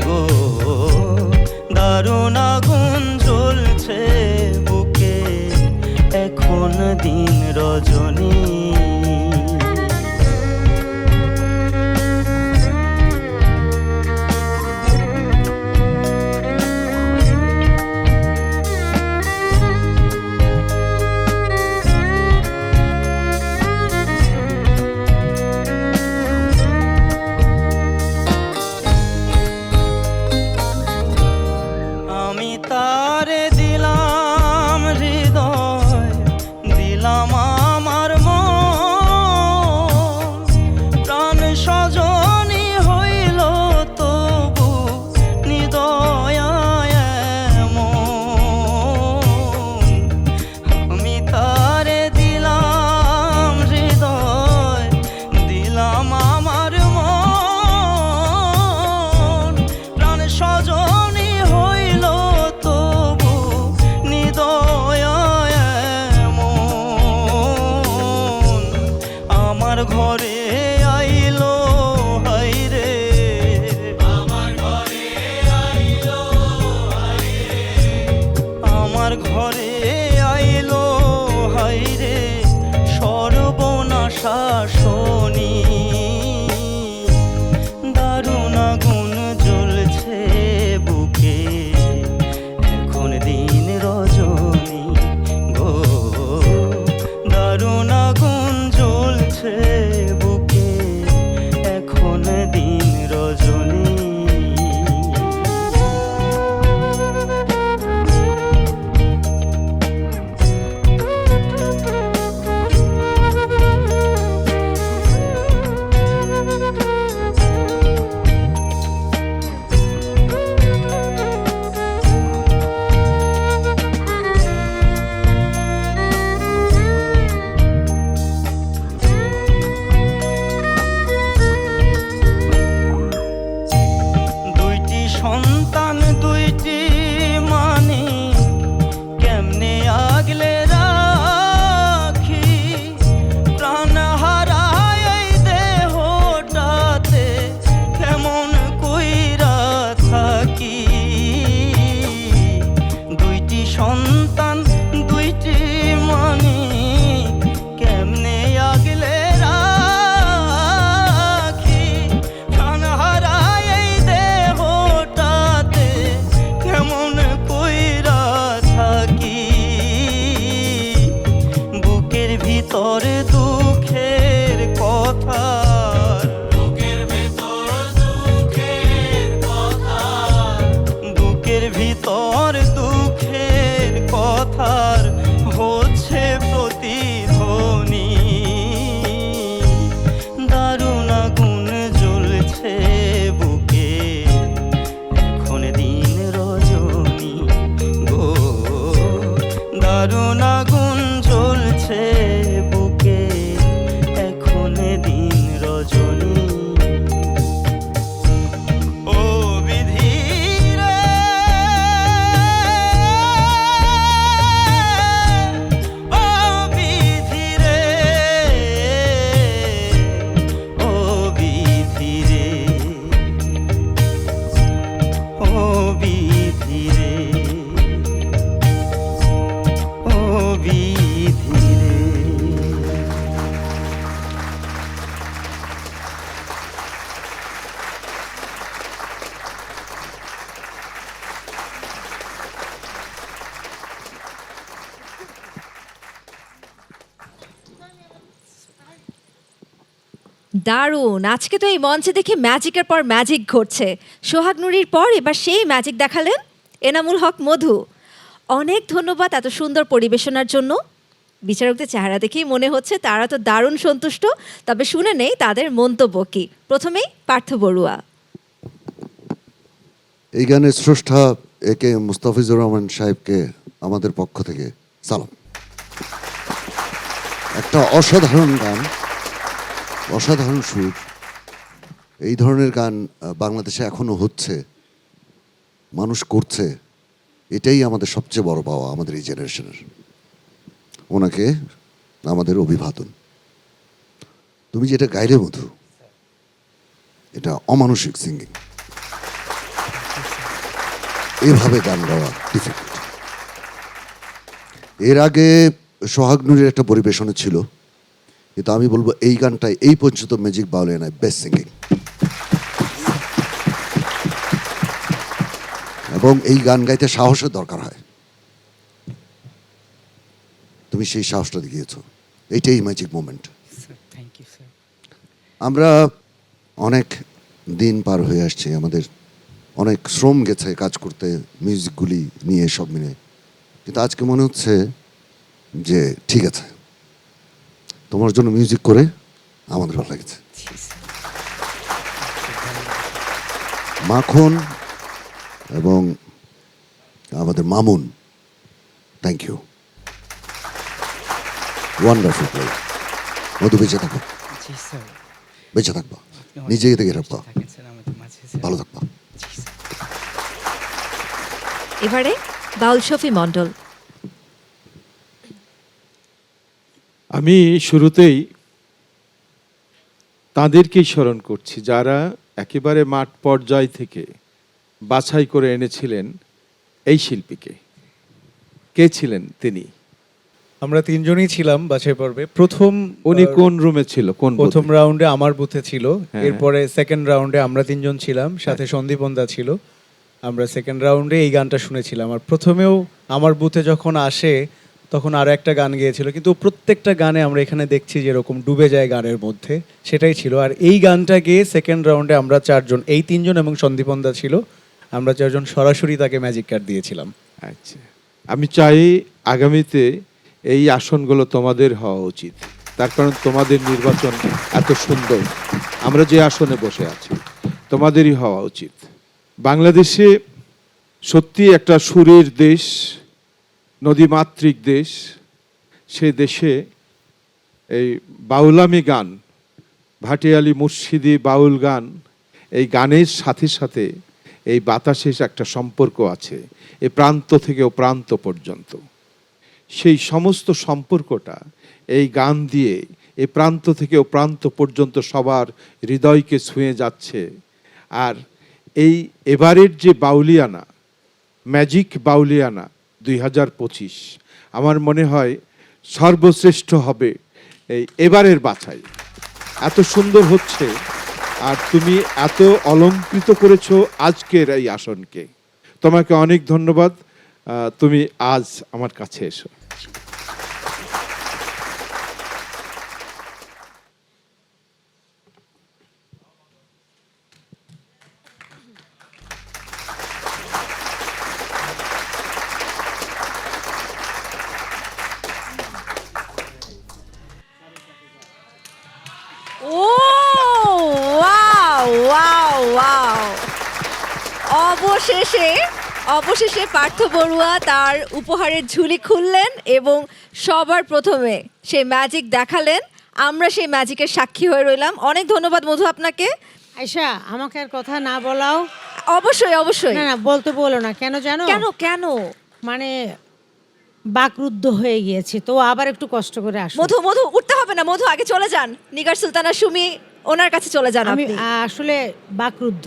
গো, দারুণ আগুন জ্বলছে বুকে, এখন দিন রজনী। তারে দিলাম হৃদয়, দিলাম আমার মন, প্রাণ সজনী হইল তবু নিদয়া এমন। আমি তারে দিলাম হৃদয়, দিলাম আমার মন, প্রাণ সজনী হইল ঘরে আইলো হাইরে, আমার ঘরে আইলো হাইরে, আমার ঘরে আইলো হাইরে সর্বনাশা শনি। দারুণ আগুন জ্বলছে বুকে, এখন দিন রজনী গো, ভিতর দুঃখের কথা, বুকের ভিতর দুঃখের কথার হচ্ছে প্রতিধ্বনি। দারুণ আগুন জ্বলছে বুকে, এখন দিন রজনী গো। দারুণ আগুন জ্বলছে বুকে, এখন দিন রজনী। ও বিধি রে, ও বিধি রে, ও বিধি রে, ও বিধি রে, ও বিধি রে। দারুণ! আজকে তো এই মঞ্চে দেখে ম্যাজিকের পর ম্যাজিক ঘটছে। সোহাগ নুরির পর এবার সেই ম্যাজিক দেখালেন এনামুল হক মধু। অনেক ধন্যবাদ এত সুন্দর পরিবেশনার জন্য। বিচারকদের চেহারা দেখেই মনে হচ্ছে তারা তো দারুণ সন্তুষ্ট। তবে শুনে নেই তাদের মন্তব্য কি। প্রথমেই পার্থ বড়ুয়া। এই গানের স্রষ্টা একে মুস্তাফিজুর রহমান সাহেবকে আমাদের পক্ষ থেকে সালাম। একটা অসাধারণ গান, অসাধারণ সুর। এই ধরনের গান বাংলাদেশে এখনো হচ্ছে, মানুষ করছে, এটাই আমাদের সবচেয়ে বড় পাওয়া আমাদের এই জেনারেশনের। ওনাকে আমাদের অভিবাদন। তুমি যেটা গাইলে মধু, এটা অমানসিক সিঙ্গিং। এভাবে গান গাওয়া ডিফিকাল্ট। এর আগে সোহাগ নুরের একটা পরিবেশনে ছিল, কিন্তু আমি বলবো এই গানটাই এই পর্যন্ত ম্যাজিক বাউলিয়ানায় বেস্ট সিঙ্গিং। এবং এই গান গাইতে সাহসের দরকার হয়, তুমি সেই সাহসটা দেখিয়েছ, এইটাই ম্যাজিক মোমেন্ট। আমরা অনেক দিন পার হয়ে আসছি, আমাদের অনেক শ্রম গেছে কাজ করতে, মিউজিকগুলি নিয়ে সব মিলে, কিন্তু আজকে মনে হচ্ছে যে ঠিক আছে, তোমার জন্য মিউজিক করে আমাদের ভালো লেগেছে। মাখন এবং আমাদের Mamun, thank you, wonderful play. Modhu বেঁচে থাকো, বেঁচে থাকবা, নিজেকে থেকে রাখবা, ভালো থাকবা। এবারে বাউল শফি মণ্ডল। আমি শুরুতেই তাদেরকেই স্মরণ করছি যারা একেবারে মাঠ পর্যায় থেকে বাছাই করে এনেছিলেন এই শিল্পীকে। কে ছিলেন তিনি? আমরা তিনজনই ছিলাম বাছাই পর্বে। উনি কোন রুমে ছিল? প্রথম রাউন্ডে আমার বুথে ছিল, হ্যাঁ। এরপরে সেকেন্ড রাউন্ডে আমরা তিনজন ছিলাম, সাথে সন্দীপন দা ছিল। আমরা সেকেন্ড রাউন্ডে এই গানটা শুনেছিলাম। আর প্রথমেও আমার বুথে যখন আসে তখন আরো একটা গান গিয়েছিল, কিন্তু প্রত্যেকটা গানে আমরা এখানে দেখছি যেরকম ডুবে যায় গানের মধ্যে, সেটাই ছিল। আর এই গানটা গিয়ে সেকেন্ড রাউন্ডে আমরা চারজন, এই তিনজন এবং সন্দীপন দা ছিল, আমরা চারজন সরাসরি তাকে ম্যাজিক কার্ড দিয়েছিলাম। আচ্ছা, আমি চাই আগামীতে এই আসনগুলো তোমাদের হওয়া উচিত, তার কারণ তোমাদের নির্বাচন এত সুন্দর। আমরা যে আসনে বসে আছি তোমাদেরই হওয়া উচিত। বাংলাদেশে সত্যি একটা সুরের দেশ, নদীমাতৃক দেশ। সে দেশে এই বাউলামি গান, ভাটিয়ালি মুর্শিদি বাউল গান, এই গানের সাথে সাথে এই বাতাসের একটা সম্পর্ক আছে, এ প্রান্ত থেকে ও প্রান্ত পর্যন্ত। সেই সমস্ত সম্পর্কটা এই গান দিয়ে এ প্রান্ত থেকে ও প্রান্ত পর্যন্ত সবার হৃদয়কে ছুঁয়ে যাচ্ছে। আর এই এবারের যে বাউলিয়ানা, ম্যাজিক বাউলিয়ানা 2025, আমার মনে হয় সর্বশ্রেষ্ঠ হবে এই এবারের বাছাই। এত সুন্দর হচ্ছে, আর তুমি এত অলঙ্কৃত করেছো আজকের এই আসনকে। তোমাকে অনেক ধন্যবাদ, তুমি আজ আমার কাছে এসো। অবশেষে পার্থ বড়ুয়া তার উপহারের ঝুলি খুললেন এবং সবার প্রথমে সেই ম্যাজিক দেখালেন। আমরা সেই ম্যাজিকের সাক্ষী হয়ে রইলাম। অনেক ধন্যবাদ মধু আপনাকে। আয়শা, আমাকে আর কথা না বলাও। অবশ্যই না না, বলতে বলো না। কেন জানো? কেন মানে বাকরুদ্ধ হয়ে গিয়েছে, তো আবার একটু কষ্ট করে আসো। মধু উঠতে হবে না, মধু আগে চলে যান। নিগার সুলতানা সুমি ওনার কাছে চলে যান আমি আপনি। আসলে বাকরুদ্ধ।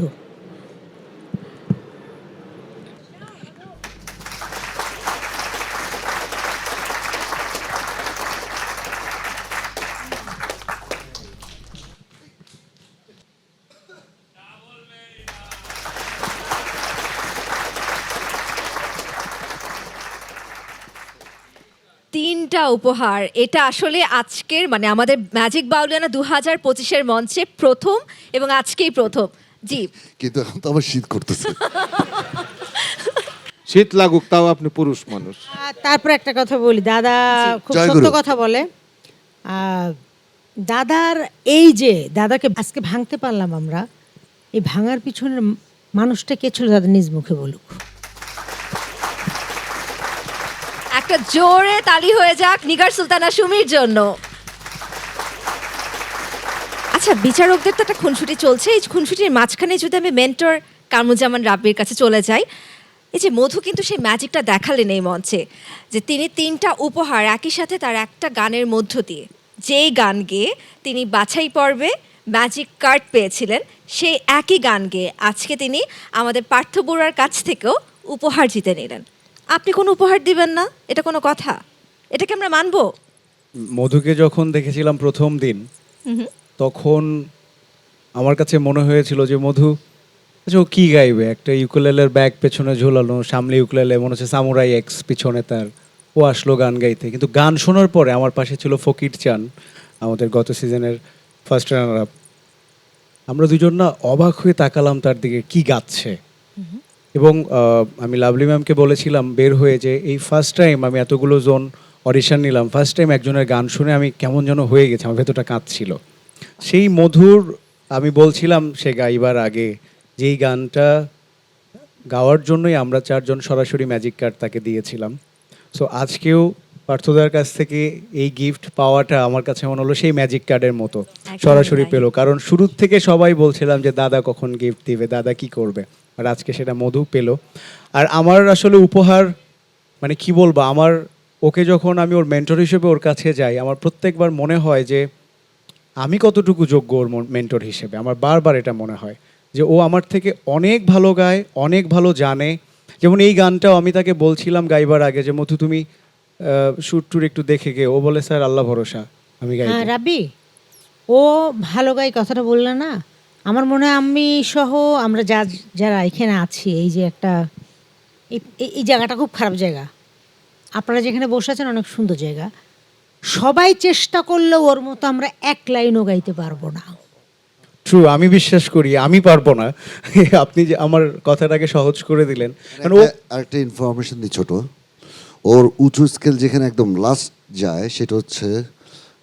তিনটা উপহার, এটা আসলে আজকের মানে আমাদের ম্যাজিক বাউলিয়ানা 2025-এর মঞ্চে প্রথম এবং আজকেই প্রথম। জি, কিন্তু এখন তো আবার শীত করতেছে। শীত লাগুক, তাও আপনি পুরুষ মানুষ। তারপর একটা কথা বলি, দাদা খুব জয় সত্য গুরু। কথা বলে। দাদার এই যে দাদাকে আজকে ভাঙতে পারলাম আমরা, এই ভাঙার পিছনের মানুষটা কে ছিল দাদা নিজ মুখে বলুক। একটা জোরে তালি হয়ে যাক নিগার সুলতানা সুমির জন্য। আচ্ছা, বিচারকদের তো একটা খুনসুটি চলছে, এই খুনসুটির মাঝখানে যদি আমি মেন্টর কামরুজ্জামান রাব্বির কাছে চলে যাই, এই যে মধু কিন্তু সেই ম্যাজিকটা দেখালেন এই মঞ্চে, যে তিনি তিনটা উপহার একই সাথে তার একটা গানের মধ্য দিয়ে, যেই গান গেয়ে তিনি বাছাই পর্বে ম্যাজিক কার্ড পেয়েছিলেন, সেই একই গান গেয়ে আজকে তিনি আমাদের পার্থ বড়ুয়ার কাছ থেকেও উপহার জিতে নিলেন। আপনি কোনো উপহার দিবেন না, এটা কোনো কথা? এটাকে আমরা মানবো? মধুকে যখন দেখেছিলাম প্রথম দিন, তখন আমার কাছে মনে হয়েছিল যে মধু, আচ্ছা ও কি গাইবে? একটা ইউকুলেলের ব্যাগ পেছনে ঝোলানো, সামনে ইউকুলেলে, মনে হচ্ছে সামুরাই এক্স পিছনে তার, ও আসলো গান গাইতে। কিন্তু গান শোনার পরে আমার পাশে ছিল ফকির চান, আমাদের গত সিজনের ফার্স্ট রানার আপ। আমরা দুজন না অবাক হয়ে তাকালাম তার দিকে, কি গাচ্ছে। এবং আমি লাভলি ম্যামকে বলেছিলাম বের হয়ে, যে এই ফার্স্ট টাইম আমি এতগুলো জোন অডিশন নিলাম, ফার্স্ট টাইম একজনের গান শুনে আমি কেমন যেন হয়ে গেছে, আমার ভেতরটা কাঁদছিল। সেই মধুর আমি বলছিলাম সে গাইবার আগে, যেই গানটা গাওয়ার জন্যই আমরা চারজন সরাসরি ম্যাজিক কার্ড তাকে দিয়েছিলাম। সো আজকেও পার্থদার কাছ থেকে এই গিফট পাওয়াটা আমার কাছে মনে হলো সেই ম্যাজিক কার্ডের মতো, সরাসরি পেলো। কারণ শুরুর থেকে সবাই বলছিলাম যে দাদা কখন গিফট দিবে, দাদা কি করবে, আর আজকে সেটা মধু পেলো। আর আমার আসলে উপহার মানে কি বলবো, আমার ওকে যখন আমি ওর মেন্টর হিসেবে ওর কাছে যাই, আমার প্রত্যেকবার মনে হয় যে আমি কতটুকু যোগ্য ওর মেন্টর হিসেবে। আমার বারবার এটা মনে হয় যে ও আমার থেকে অনেক ভালো গায়, অনেক ভালো জানে। যেমন এই গানটাও আমি তাকে বলছিলাম গাইবার আগে যে মধু তুমি শুট টুর একটু দেখে গে, ও বলে স্যার আল্লাহ ভরসা আমি গাইব। হ্যাঁ রাব্বি, ও ভালো গাই কথাটা বললে না, আমার মনে হয় আমি সহ আমরা যারা এখানে আছি, এই যে একটা এই জায়গাটা খুব খারাপ জায়গা, আপনারা যেখানে বসে আছেন অনেক সুন্দর জায়গা, সবাই চেষ্টা করলেও ওর মতো আমরা এক লাইনও গাইতে পারবো না। ট্রু, আমি বিশ্বাস করি আমি পারবো না। আপনি যে আমার কথাটাকে সহজ করে দিলেন। কারণ ও আরেকটা ইনফরমেশন দিই ছোট, ওর উঁচু স্কেল যেখানে একদম লাস্ট যায় সেটা হচ্ছে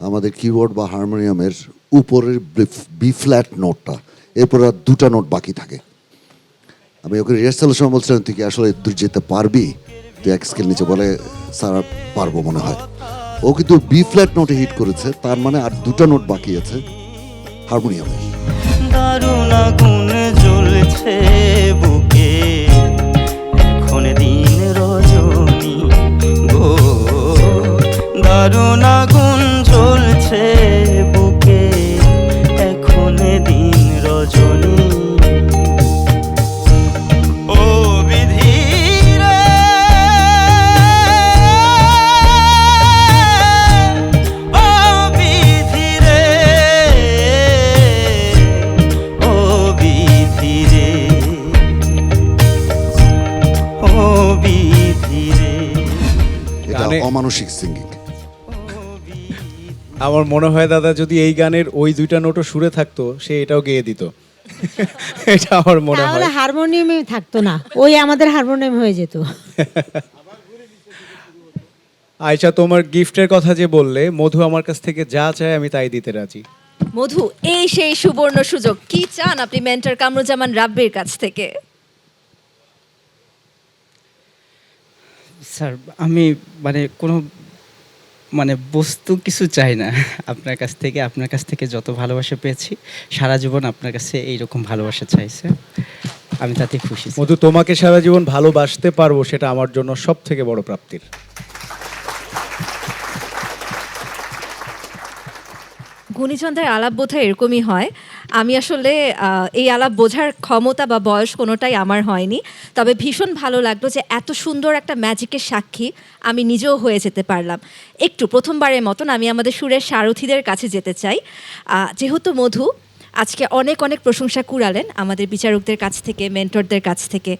আমাদের কিবোর্ড বা হারমোনিয়ামের উপরের বি ফ্ল্যাট নোটটা, এরপর আর দুটা নোট বাকি থাকে। আমি ওকে রিহার্সালের সময় বলছিলাম তুই কি আসলে দূর যেতে পারবি, তুই এক স্কেল নিচে, বলে স্যার পারবো মনে হয়। ও কিন্তু বি ফ্ল্যাট নোটে হিট করেছে, তার মানে আর দুটা নোট বাকি আছে হারমোনিয়ামের। দারুণ আগুন জ্বলছে বুকে, এখন দিন রজনী গো, দারুণ আগুন জ্বলছে বুকে, এখন দিন রজনী। ও বিধি রে, ও বিধি রে, ও বিধি রে, ও বিধি রে। এটা গানে- অমানসিক সিঙ্গিং। আমার মনে হয় দাদা যদি এই গানের ওই দুইটা নোটও সুরে থাকতো, সে এটাও গেয়ে দিত। এটা আমার মনে তাহলে হয়। হারমোনিয়ামে থাকতো না, ওই আমাদের হারমোনিয়াম হয়ে যেত। আয়শা, তোমার গিফটের কথা যে বললে, মধু আমার কাছ থেকে যা চায় আমি তাই দিতে রাজি। মধু, এই সেই সুবর্ণ সুযোগ, কি চান আপনি মেন্টর কামরুজ্জামান রাব্বির কাছ থেকে? স্যার আমি মানে কোনো মানে বস্তু কিছু চাই না আপনার কাছ থেকে যত ভালোবাসা পেয়েছি সারা জীবন আপনার কাছে এইরকম ভালোবাসা চাইছে, আমি তাতে খুশি স্যার। মধু, তোমাকে সারা জীবন ভালোবাসতে পারবো সেটা আমার জন্য সব থেকে বড় প্রাপ্তির। গুণীজনদের আলাপ বোধহয় এরকমই হয়। আমি আসলে এই আলাপ বোঝার ক্ষমতা বা বয়স কোনোটাই আমার হয়নি, তবে ভীষণ ভালো লাগলো যে এত সুন্দর একটা ম্যাজিকের সাক্ষী আমি নিজেও হয়ে যেতে পারলাম। একটু প্রথমবারের মতন আমি আমাদের সুরের সারথীদের কাছে যেতে চাই। যেহেতু মধু আজকে অনেক অনেক প্রশংসা কুড়ালেন আমাদের বিচারকদের কাছ থেকে, মেন্টরদের কাছ থেকে,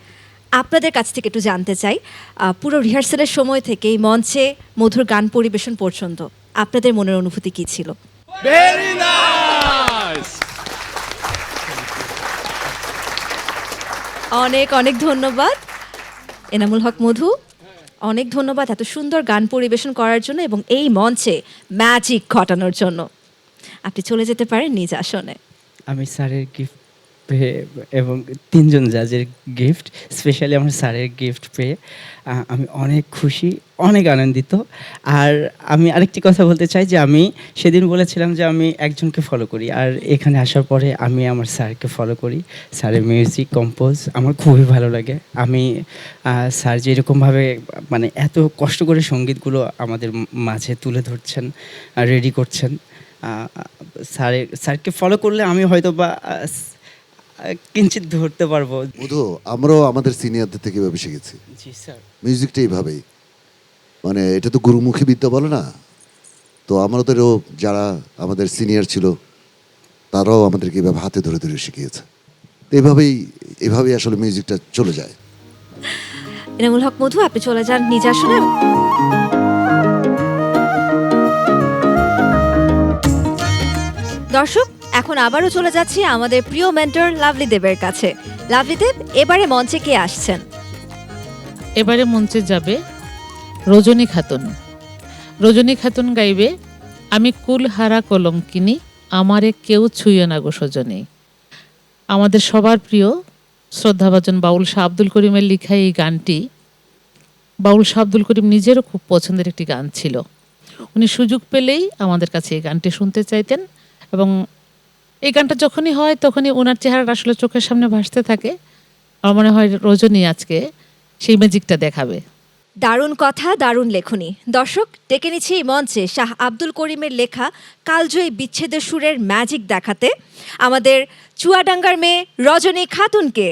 আপনাদের কাছ থেকে একটু জানতে চাই পুরো রিহার্সালের সময় থেকে এই মঞ্চে মধুর গান পরিবেশন পর্যন্ত আপনাদের মনের অনুভূতি কী ছিল? অনেক অনেক ধন্যবাদ এনামুল হক মধু, অনেক ধন্যবাদ এত সুন্দর গান পরিবেশন করার জন্য এবং এই মঞ্চে ম্যাজিক ঘটানোর জন্য। আপনি চলে যেতে পারেন নিজ আসনে। আমি স্যারের গিফট পেয়ে এবং 3 জন জাজের গিফট, স্পেশালি আমার স্যারের গিফট পেয়ে আমি অনেক খুশি, অনেক আনন্দিত। আর আমি আরেকটি কথা বলতে চাই যে আমি সেদিন বলেছিলাম যে আমি একজনকে ফলো করি, আর এখানে আসার পরে আমি আমার স্যারকে ফলো করি। স্যারের মিউজিক কম্পোজ আমার খুবই ভালো লাগে। আমি স্যার যেরকমভাবে মানে এত কষ্ট করে সঙ্গীতগুলো আমাদের মাঝে তুলে ধরছেন, রেডি করছেন, স্যারকে ফলো করলে আমি হয়তো বা কিঞ্চিত ধরতে পারবো। মধু, আমরাও আমাদের সিনিয়রদের থেকে এভাবে শিখেছি। জি স্যার। মিউজিকটা এইভাবেই, মানে এটা তো গুরুমুখী বিদ্যা বলে না, তো আমাদেরও যারা আমাদের সিনিয়র ছিল তারাও আমাদেরকে এভাবে হাতে ধরে ধরে শিখিয়েছে। তো এভাবেই আসলে মিউজিকটা চলে যায়। এনামুল হক মধু, আপনি চলে যান নিজ আসনে। দর্শক, এখন আবারও চলে যাচ্ছি আমাদের প্রিয় মেন্টর লাভলি দেবের কাছে। লাভলি দেব, এবারে মঞ্চে কে আসছেন? এবারে মঞ্চে যাবে রজনী খাতুন। রজনী খাতুন গাইবে আমি কুলহারা কলঙ্কিনী, আমারে কেউ ছুঁয়ে না গো সজনী। আমাদের সবার প্রিয় শ্রদ্ধাভাজন বাউল শাহ আব্দুল করিমের লেখা এই গানটি বাউল শাহ আব্দুল করিম নিজেরও খুব পছন্দের একটি গান ছিল। উনি সুযোগ পেলেই আমাদের কাছে এই গানটি শুনতে চাইতেন এবং এই গানটা যখনই হয় তখনই ওনার চেহারাটা আসলে চোখের সামনে ভাসতে থাকে। আমার মনে হয় রজনী আজকে সেই ম্যাজিকটা দেখাবে। দারুণ কথা, দারুণ লেখনী। দর্শক, ডেকে নিচ্ছি এই মঞ্চে শাহ আব্দুল করিমের লেখা কালজয়ী বিচ্ছেদের সুরের ম্যাজিক দেখাতে আমাদের চুয়াডাঙ্গার মেয়ে রজনী খাতুনকে।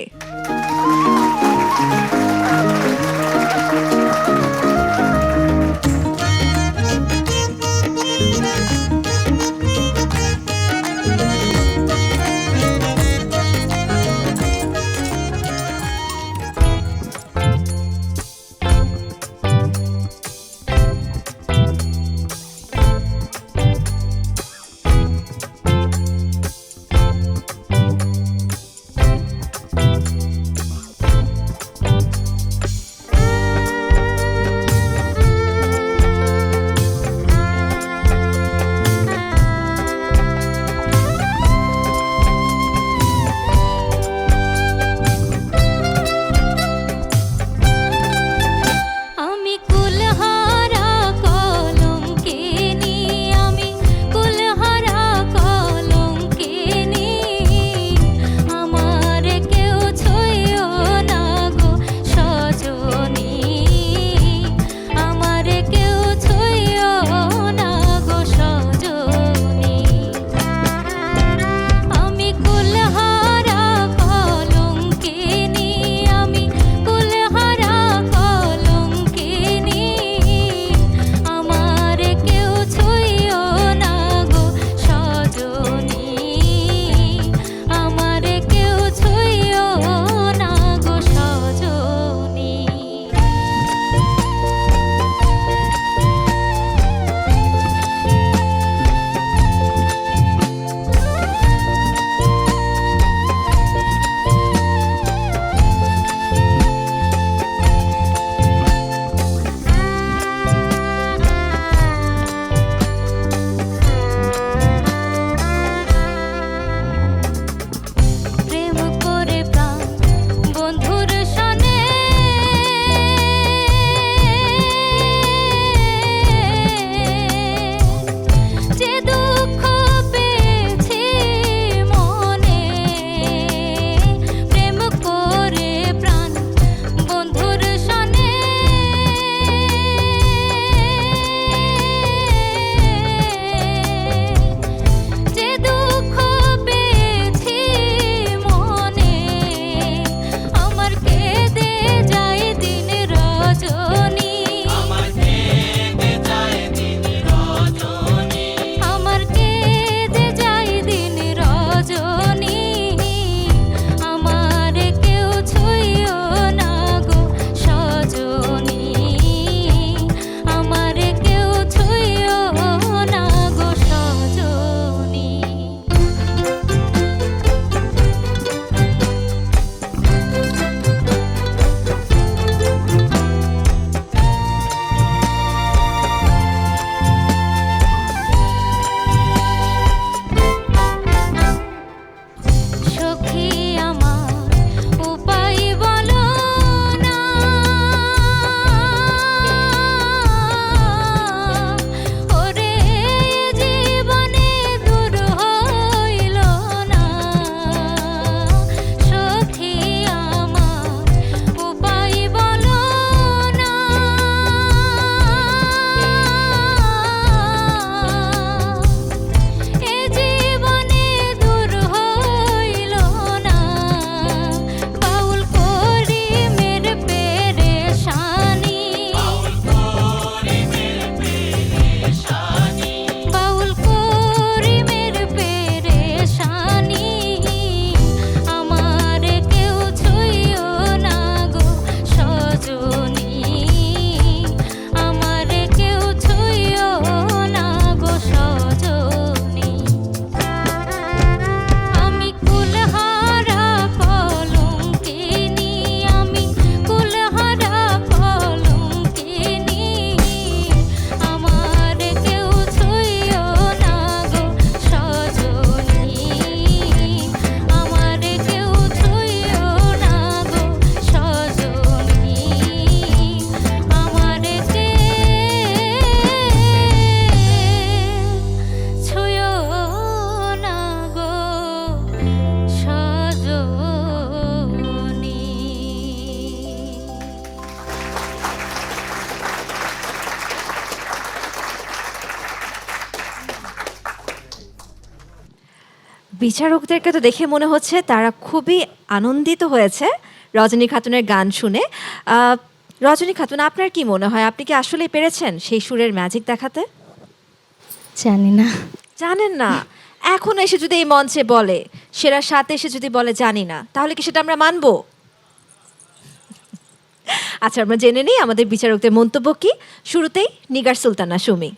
বিচারকদেরকে তো দেখে মনে হচ্ছে তারা খুবই আনন্দিত হয়েছে রজনী খাতুনের গান শুনে। রজনী খাতুন, আপনার কি মনে হয়, আপনি কি আসলে পেরেছেন সেই সুরের ম্যাজিক দেখাতে? জানি না। জানেন না? এখন এসে যদি এই মঞ্চে বলে, সেরা সাথে এসে যদি বলে জানি না, তাহলে কি সেটা আমরা মানবো? আচ্ছা, আমরা জেনে নিই আমাদের বিচারকদের মন্তব্য কি। শুরুতেই নিগার সুলতানা সুমি।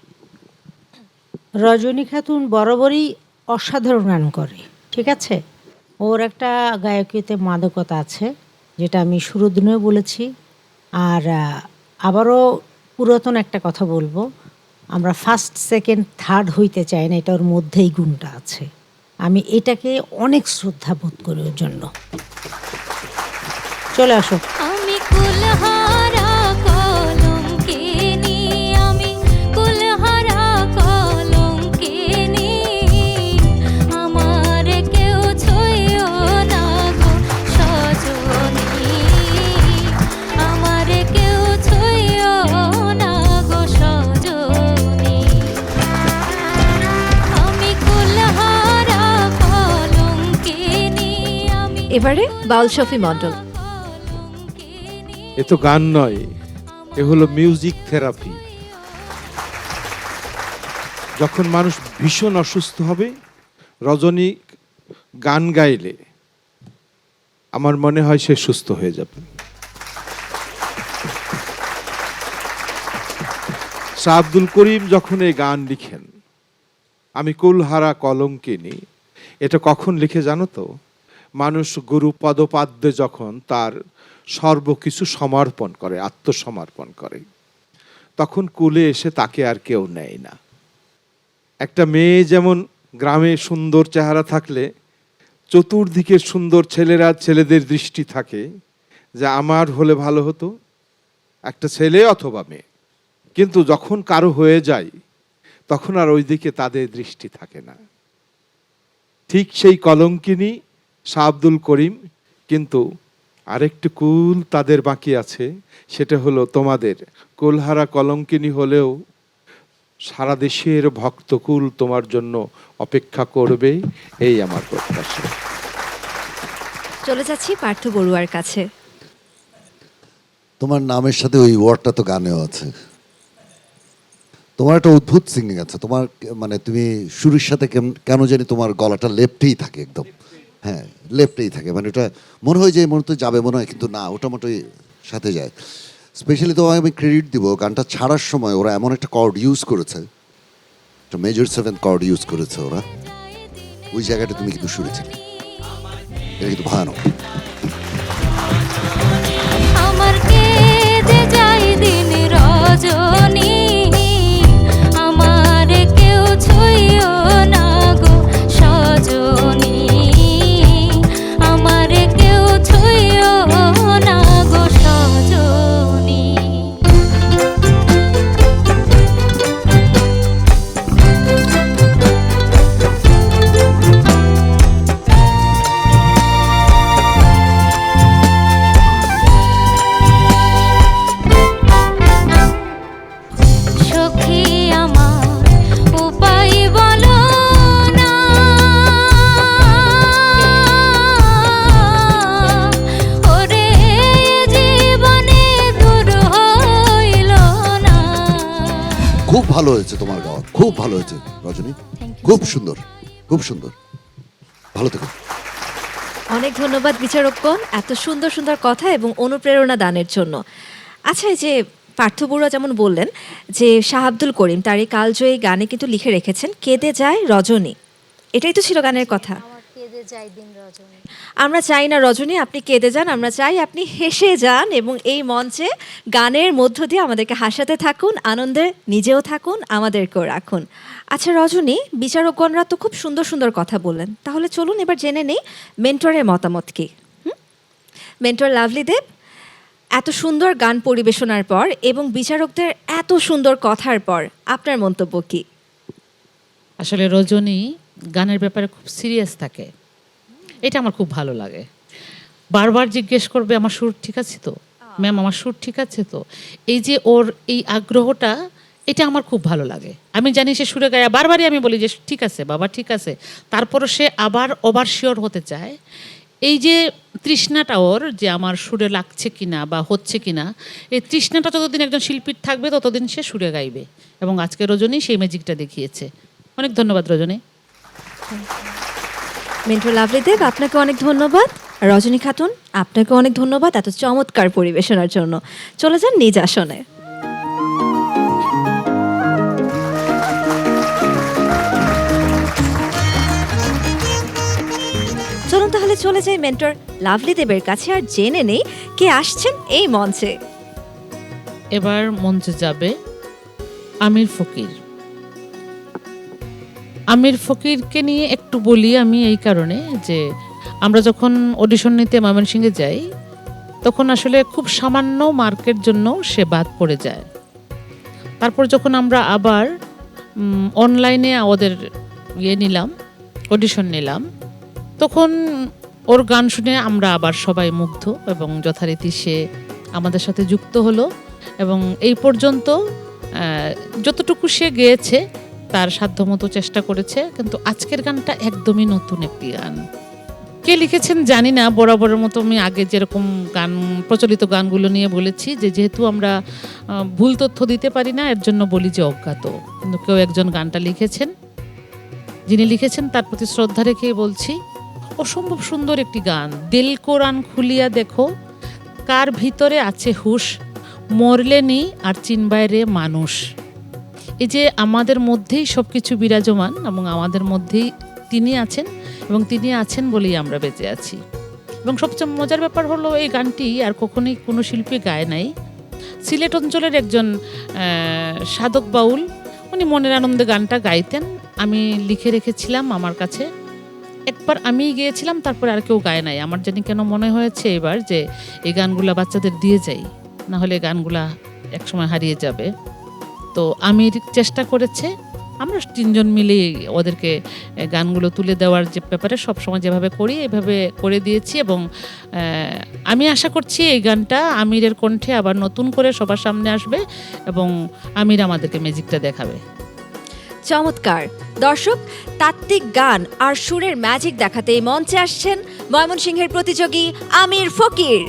রজনী খাতুন বরাবরই অসাধারণ গান করে, ঠিক আছে। ওর একটা গায়কীতে মাদকতা আছে, যেটা আমি শুরুর দিনেও বলেছি। আর আবারও পুরাতন একটা কথা বলবো, আমরা ফার্স্ট সেকেন্ড থার্ড হইতে চাই না, এটা ওর মধ্যেই গুণটা আছে। আমি এটাকে অনেক শ্রদ্ধা বোধ করি ওর জন্য। চলে আসো। আমি কুলহারা কলঙ্কিনী, আমি কুলহারা কলঙ্কিনী, আমার কেউ ছুঁয়ো না গো সজনী, আমার কেউ ছুঁয়ো না গো সজনী, আমি কুলহারা কলঙ্কিনী, আমি। এবারে বাউল শফি মণ্ডল। এ তো গান নয়, এ হলো মিউজিক থেরাপি। যখন মানুষ ভীষণ অসুস্থ হবে, রজনী গান গাইলে আমার মনে হয় সে সুস্থ হয়ে যাবে। শাহ আব্দুল করিম যখন এই গান লিখেন, আমি কুলহারা কলঙ্কিনী, এটা কখন লিখে জানো তো? মানুষ গুরু পদপাদ্যে যখন তার সর্বকিছু সমর্পণ করে, আত্মসমর্পণ করে, তখন কুলে এসে তাকে আর কেউ নেয় না। একটা মেয়ে যেমন গ্রামে সুন্দর চেহারা থাকলে চতুর্দিকের সুন্দর ছেলেরা, ছেলেদের দৃষ্টি থাকে যে আমার হলে ভালো হতো, একটা ছেলে অথবা মেয়ে। কিন্তু যখন কারো হয়ে যায়, তখন আর ওই দিকে তাদের দৃষ্টি থাকে না। ঠিক সেই কলঙ্কিনী শাহ আব্দুল করিম, কিন্তু আরেকটু কুল তাদের বাকি আছে, সেটা হলো তোমাদের কুলহারা কলঙ্কিনী হলেও সারা দেশের ভক্তকুল তোমার জন্য অপেক্ষা করবে, এই আমার প্রত্যাশা। চলে যাচ্ছি পার্থ বড়ুয়ার কাছে। তোমার নামের সাথে ওই ওয়ার্ডটা তো গানেও আছে। তোমার একটা অদ্ভুত সিঙ্গিং আছে তোমার, মানে তুমি সুরের সাথে কেন জানি তোমার গলাটা লেপ্টেই থাকে একদম। হ্যাঁ, লেপ্টেই থাকে, মানে ওটা মনে হয় যে মনে তো যাবে মনে হয়, কিন্তু না, ওটা মোটেই সাথে যায়। স্পেশালি তো আমি ক্রেডিট দিব, গানটা ছাড়ার সময় ওরা এমন একটা কর্ড ইউজ করেছে, একটা মেজর 7 কর্ড ইউজ করেছে ওরা, ওই জায়গাটা তুমি কিন্তু শুনেছিলে, এটা কিন্তু ভয়ানক। আমার কেঁদে যায় দিন রজনী, আমার কেউ ছুঁয়ো না গো সজনী, আমার কেউ ছুঁয়ো না গো সজনী। সখী আমার উপায় বলো না, ওরে জীবনে দূর হইল না। খুব ভালো হয়েছে তোমার গাওয়া, খুব ভালো হয়েছে রজনী, খুব সুন্দর, খুব সুন্দর, ভালো থেকো। অনেক ধন্যবাদ বিচারকগণ এত সুন্দর সুন্দর কথা এবং অনুপ্রেরণা দানের জন্য। আচ্ছা, এই যে পার্থ বড়ুয়া যেমন বললেন যে শাহ আব্দুল করিম তার এই কালজয়ী গানে কিন্তু লিখে রেখেছেন কেঁদে যায় রজনী, এটাই তো ছিল গানের কথা। আমরা চাই না রজনী আপনি কেঁদে যান, আমরা চাই আপনি হেসে যান এবং এই মঞ্চে গানের মধ্য দিয়ে আমাদেরকে হাসাতে থাকুন, আনন্দে নিজেও থাকুন, আমাদেরকেও রাখুন। আচ্ছা রজনী, বিচারকগণরা তো খুব সুন্দর সুন্দর কথা বললেন, তাহলে চলুন এবার জেনে নেই মেন্টরের মতামত কি। মেন্টর লাভলি দেব, এত সুন্দর গান পরিবেশনার পর এবং বিচারকদের এত সুন্দর কথার পর আপনার মন্তব্য কি? আসলে রজনী গানের ব্যাপারে খুব সিরিয়াস থাকে, এটা আমার খুব ভালো লাগে। বারবার জিজ্ঞেস করবে আমার সুর ঠিক আছে তো ম্যাম, আমার সুর ঠিক আছে তো। এই যে ওর এই আগ্রহটা, এটা আমার খুব ভালো লাগে। আমি জানি সে সুরে গায়ে, বারবারই আমি বলি যে ঠিক আছে বাবা ঠিক আছে, তারপরও সে আবার ওভার শিওর হতে চায়। এই যে তৃষ্ণাটা ওর, যে আমার সুরে লাগছে কিনা বা হচ্ছে কিনা, এই তৃষ্ণাটা যতদিন একজন শিল্পীর থাকবে ততদিন সে সুরে গাইবে, এবং আজকে রজনী সেই ম্যাজিকটা দেখিয়েছে। অনেক ধন্যবাদ রজনী। মিন্টু লাভলি দেব, আপনাকে অনেক ধন্যবাদ। রজনী খাতুন, আপনাকে অনেক ধন্যবাদ এত চমৎকার পরিবেশনার জন্য। চলে যান নিজ আসনে। চলুন তাহলে চলে যাই মেন্টর লাভলি দেবের কাছে আর জেনে নেই কে আসছেন এই মঞ্চে। এবার মঞ্চে যাবে আমির ফকির। আমির ফকিরকে নিয়ে একটু বলি আমি এই কারণে যে আমরা যখন অডিশন নিতে ময়মনসিংহে যাই তখন আসলে খুব সামান্য মার্কের জন্য সে বাদ পড়ে যায়। তারপর যখন আমরা আবার অনলাইনে ওদের নিলাম, অডিশন নিলাম, তখন ওর গান শুনে আমরা আবার সবাই মুগ্ধ এবং যথারীতি সে আমাদের সাথে যুক্ত হলো এবং এই পর্যন্ত যতটুকু সে গেয়েছে তার সাধ্যমতো চেষ্টা করেছে। কিন্তু আজকের গানটা একদমই নতুন একটি গান। কে লিখেছেন জানি না, বরাবরের মতো আমি আগে যেরকম গান প্রচলিত গানগুলো নিয়ে বলেছি যে যেহেতু আমরা ভুল তথ্য দিতে পারি না, এর জন্য বলি যে অজ্ঞাত। কিন্তু কেউ একজন গানটা লিখেছেন, যিনি লিখেছেন তার প্রতি শ্রদ্ধা রেখেই বলছি। অসম্ভব সুন্দর একটি গান। দিল কোরআন খুলিয়া দেখো, কার ভিতরে আছে হুশ, মরলে নি আর চিনবাইরে মানুষ। এই যে আমাদের মধ্যেই সব কিছু বিরাজমান এবং আমাদের মধ্যেই তিনি আছেন এবং তিনি আছেন বলেই আমরা বেঁচে আছি। এবং সবচেয়ে মজার ব্যাপার হলো এই গানটি আর কখনোই কোনো শিল্পী গায় নাই। সিলেট অঞ্চলের একজন সাধক বাউল, উনি মনের আনন্দে গানটা গাইতেন। আমি লিখে রেখেছিলাম আমার কাছে, একবার আমি গিয়েছিলাম, তারপরে আর কেউ গায় নাই। আমার জানি কেন মনে হয়েছে এবার যে এই গানগুলা বাচ্চাদের দিয়ে যাই, না হলে গানগুলা একসময় হারিয়ে যাবে। তো আমির চেষ্টা করেছে, আমরা তিনজন মিলে ওদেরকে গানগুলো তুলে দেওয়ার যে ব্যাপারে সবসময় যেভাবে করি এভাবে করে দিয়েছি। এবং আমি আশা করছি এই গানটা আমিরের কণ্ঠে আবার নতুন করে সবার সামনে আসবে এবং আমির আমাদেরকে ম্যাজিকটা দেখাবে। চমৎকার। দর্শক, তাত্ত্বিক গান আর সুরের ম্যাজিক দেখাতে এই মঞ্চে আসছেন ময়মনসিংহের প্রতিযোগী আমির ফকির।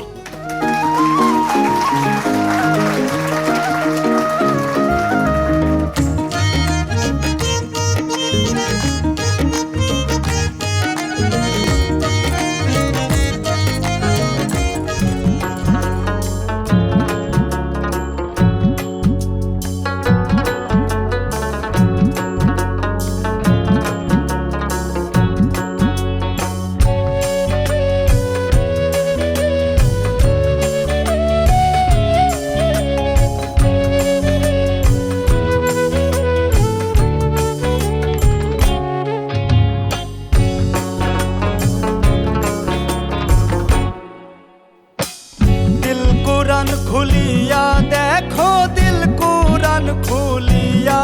খুলিয়া দেখো, দিল কুরআন খুলিয়া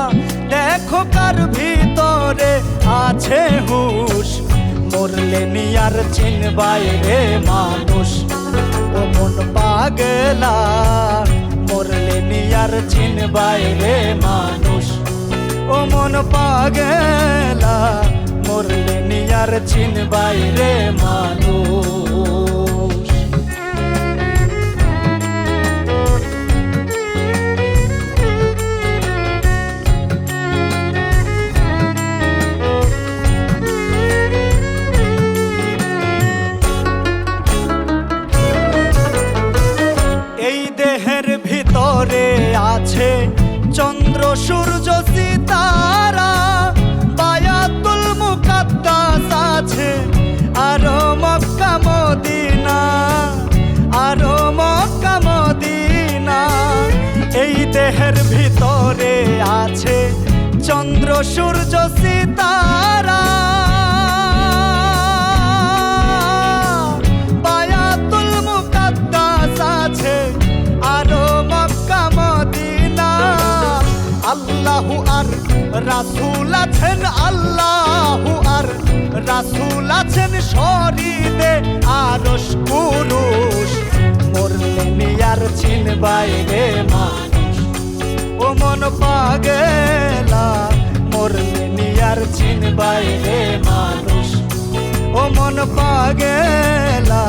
দেখো, কার ভিতরে আছে হুশ, মরলে নিয়ার চিনবাইরে মানুষ। ও মন পাগলা, মরলে নিয়ার চিনবাইরে মানুষ। ও মন পাগলা, মরলে নিয়ার চিনবাইরে মানুষ। আছে চন্দ্র সূর্য সিতারা, বায়াতুল মুকাদ্দাস আছে আরো মক্কা মদিনা, আরো মক্কা মদিনা। এই দেহের ভিতরে আছে চন্দ্র সূর্য সিতারা, বায়াতুল মুকাদ্দাস আছে আরো মক্কা মদিনা। আল্লাহু আর রাসূল আছেন, আল্লাহু আর রাসূল আছেন শরীরে আরশ কুরুশ, মরলে নিয়ার চিনবাইরে মানুষ। ও মন পাগেলা মরলে নিয়ার চিনবাই রে মানুষ ও মন পাগেলা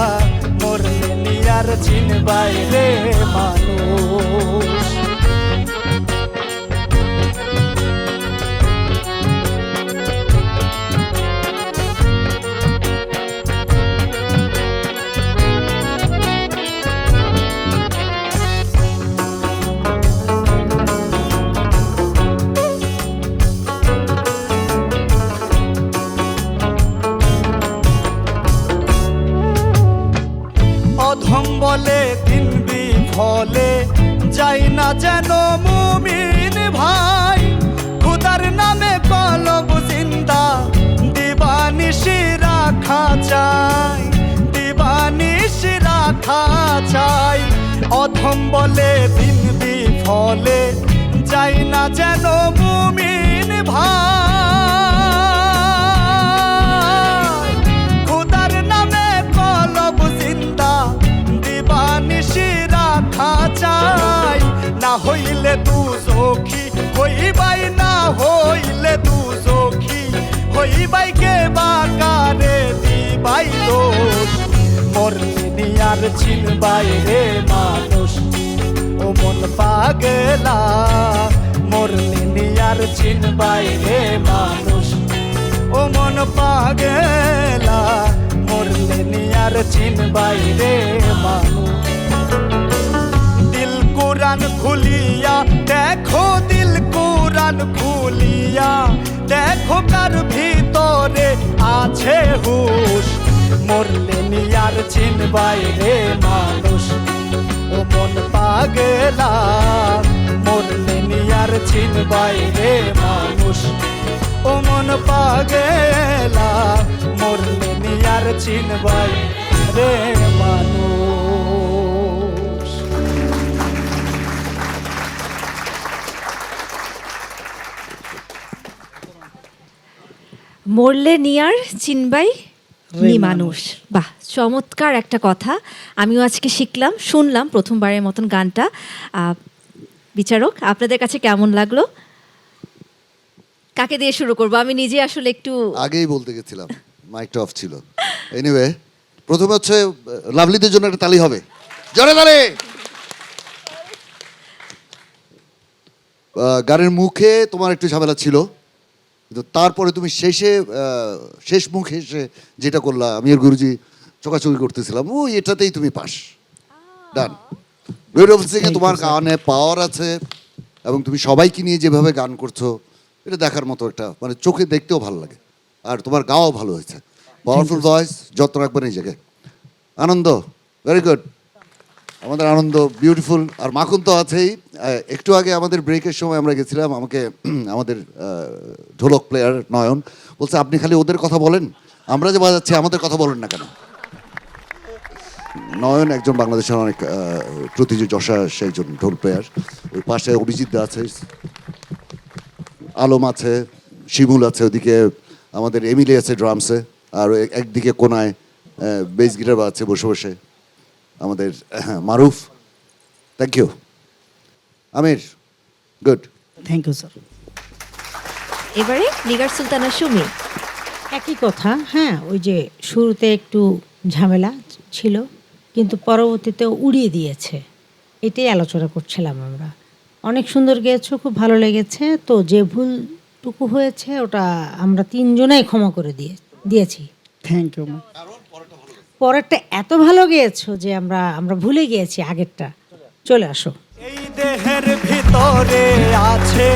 মরলে নিয়ার চিনবাই রে মানুষ অধম বলে দিন বিফলে যাই না যেন মুমিন ভাই খুদার নামে কলব জিন্দা দিবানিশি রাখা চাই দিবানিশি রাখা চাই অধম বলে দিন বিফলে যাই না যেন মুমিন ভাই খুদার নামে কলব জিন্দা দিবানিশি রাখা চাই না হইলে দুজখী হইবাই না হইলে দুজখী হইবাই কে বাকারে দিবাই দোষ মরলে নিয়ার চিনবাই রে মানুষ ও মন পাগলা মরলে নিয়ার চিনবাই রে মানুষ ও মন পাগলা মরলে নিয়ার চিনবাই রে মানুষ দিল কুরআন খুলিয়া দেখো দিল কুরআন খুলিয়া দেখো কার ভিতরে আছে হুশ মরলে নিয়ার চিনবাই রে মানুষ ও মন পাগলা মরলে নিয়ার চিনবাই রে মানুষ ও মন পাগলা মরলে নিয়ার চিনবাই রে মানুষ মরলে নিয়ার চিনবাই নি মানুষ। বাহ, চমৎকার একটা কথা। আমিও আজকে শিখলাম, শুনলাম প্রথমবারের মতন গানটা। বিচারক, আপনাদের কাছে কেমন লাগলো? কাকে দিয়ে শুরু করবো? আমি নিজে আসলে একটু আগেই বলতে গেছিলাম, মাইকটা অফ ছিল। এনিওয়ে, প্রথমে হচ্ছে লাভলিদের জন্য একটা তালি হবে, জোরে তালি। গানের মুখে তোমার একটু ঝামেলা ছিল, কিন্তু তারপরে তুমি শেষ মুখে এসে যেটা করলা, আমি আর গুরুজি চোকাচুকি করতেছিলাম, ও এটাতেই তুমি পাস। ডান। বিউটিফুল সিং এ তোমার গানে পাওয়ার আছে এবং তুমি সবাইকে নিয়ে যেভাবে গান করছো এটা দেখার মতো একটা, মানে চোখে দেখতেও ভালো লাগে, আর তোমার গাওয়াও ভালো হয়েছে। পাওয়ারফুল ভয়েস, যত্ন রাখবেন এই জায়গায়। আনন্দ, ভেরি গুড। আমাদের আনন্দ বিউটিফুল। আর মাখন তো আছেই। একটু আগে আমাদের ব্রেকের সময় আমরা গেছিলাম, আমাকে আমাদের ঢোলক প্লেয়ার নয়ন বলছে, আপনি খালি ওদের কথা বলেন, আমরা যে বাজাচ্ছি আমাদের কথা বলেন না কেন? নয়ন একজন বাংলাদেশের অনেক প্রতিযোগী সে একজন ঢোল প্লেয়ার। ওই পাশে অভিজিৎ দা আছে, আলম আছে, শিমুল আছে, ওদিকে আমাদের এমিলি আছে ড্রামসে, আর একদিকে কোনায় বেস গিটার বাজছে বসে বসে আমাদের Maruf. Thank you Amir, good. Thank you sir. এবারে নিগার সুলতানা সুমি। একই কথা, হ্যাঁ, ওই যে শুরুতে একটু ঝামেলা ছিল কিন্তু পরবর্তীতে উড়িয়ে দিয়েছে, এটাই আলোচনা করছিলাম আমরা। অনেক সুন্দর গেয়েছো, খুব ভালো লেগেছে। তো যে ভুলটুকু হয়েছে ওটা আমরা তিনজনেই ক্ষমা করে দিয়েছি। Thank you. পরেরটা এত ভালো গেয়েছো যে আমরা ভুলে গিয়েছি আগেরটা। চলে আসো। এই দেহের ভিতরে আছে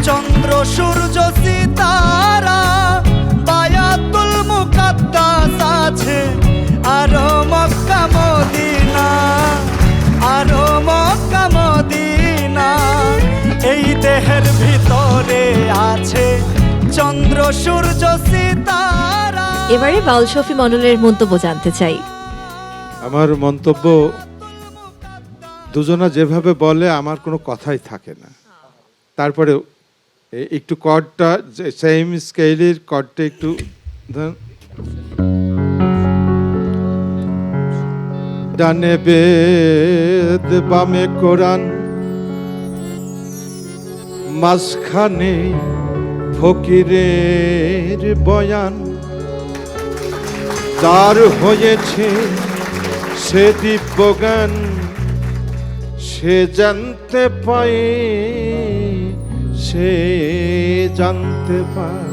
চন্দ্র সূর্য সিতারা, বায়াতুল মুকাদ্দাস আছে আরো মক্কা মদিনা, আরো মক্কা মদিনা। এই দেহের ভিতরে আছে চন্দ্র সূর্য সিতারা। এবারে বাউল শফি মণ্ডলের মন্তব্য জানতে চাই। আমার মন্তব্য, দুজনা যেভাবে বলে আমার কোনো কথাই থাকে না। তারপরে একটু কর্ডটা সেম স্কেলের কর্ডটা একটু ডানে বেদ বামে কোরআন, মাঝখানে ফকিরের বয়ান, যার হয়েছে সে দিব্যজ্ঞান, সে জানতে পায়, সে জানতে পায়।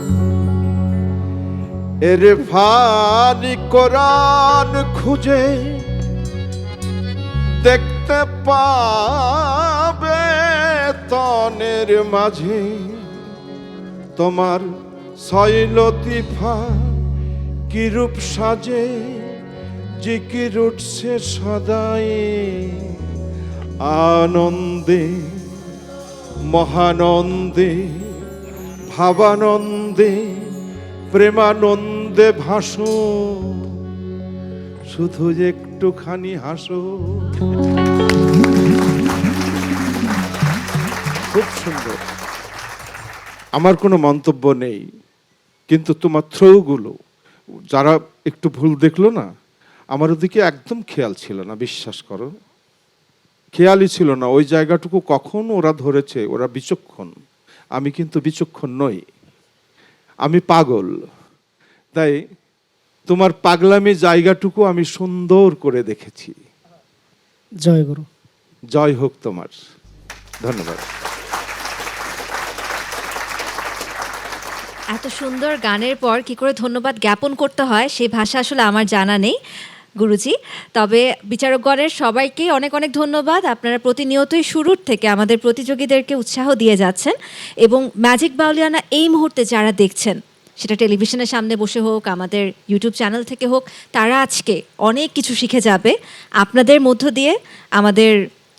এর ভারি কোরআন খুঁজে দেখতে পাবে তনের মাঝে, তোমার ছয় লতিফা কি রূপ সাজে, জিকির উঠছে সদাই আনন্দে, মহানন্দে, ভাবানন্দে, প্রেমানন্দে ভাসো, শুধু একটুখানি হাসো। খুব সুন্দর। আমার কোনো মন্তব্য নেই, কিন্তু তোমার থ্রোগুলো যারা একটু ভুল দেখলো না, আমার ওদিকে একদম খেয়াল ছিল না, বিশ্বাস করো, খেয়ালই ছিল না। ওই জায়গাটুকু কখন ওরা ধরেছে, ওরা বিচক্ষণ। আমি কিন্তু বিচক্ষণ নই, আমি পাগল। তাই তোমার পাগলামি জায়গাটুকু আমি সুন্দর করে দেখেছি। জয় গুরু। জয় হোক তোমার। ধন্যবাদ। এত সুন্দর গানের পর কি করে ধন্যবাদ জ্ঞাপন করতে হয় সেই ভাষা আসলে আমার জানা নেই গুরুজি। তবে বিচারকগণের সবাইকে অনেক অনেক ধন্যবাদ। আপনারা প্রতিনিয়তই শুরুর থেকে আমাদের প্রতিযোগীদেরকে উৎসাহ দিয়ে যাচ্ছেন, এবং ম্যাজিক বাউলিয়ানা এই মুহূর্তে যারা দেখছেন, সেটা টেলিভিশনের সামনে বসে হোক, আমাদের ইউটিউব চ্যানেল থেকে হোক, তারা আজকে অনেক কিছু শিখে যাবে আপনাদের মধ্য দিয়ে, আমাদের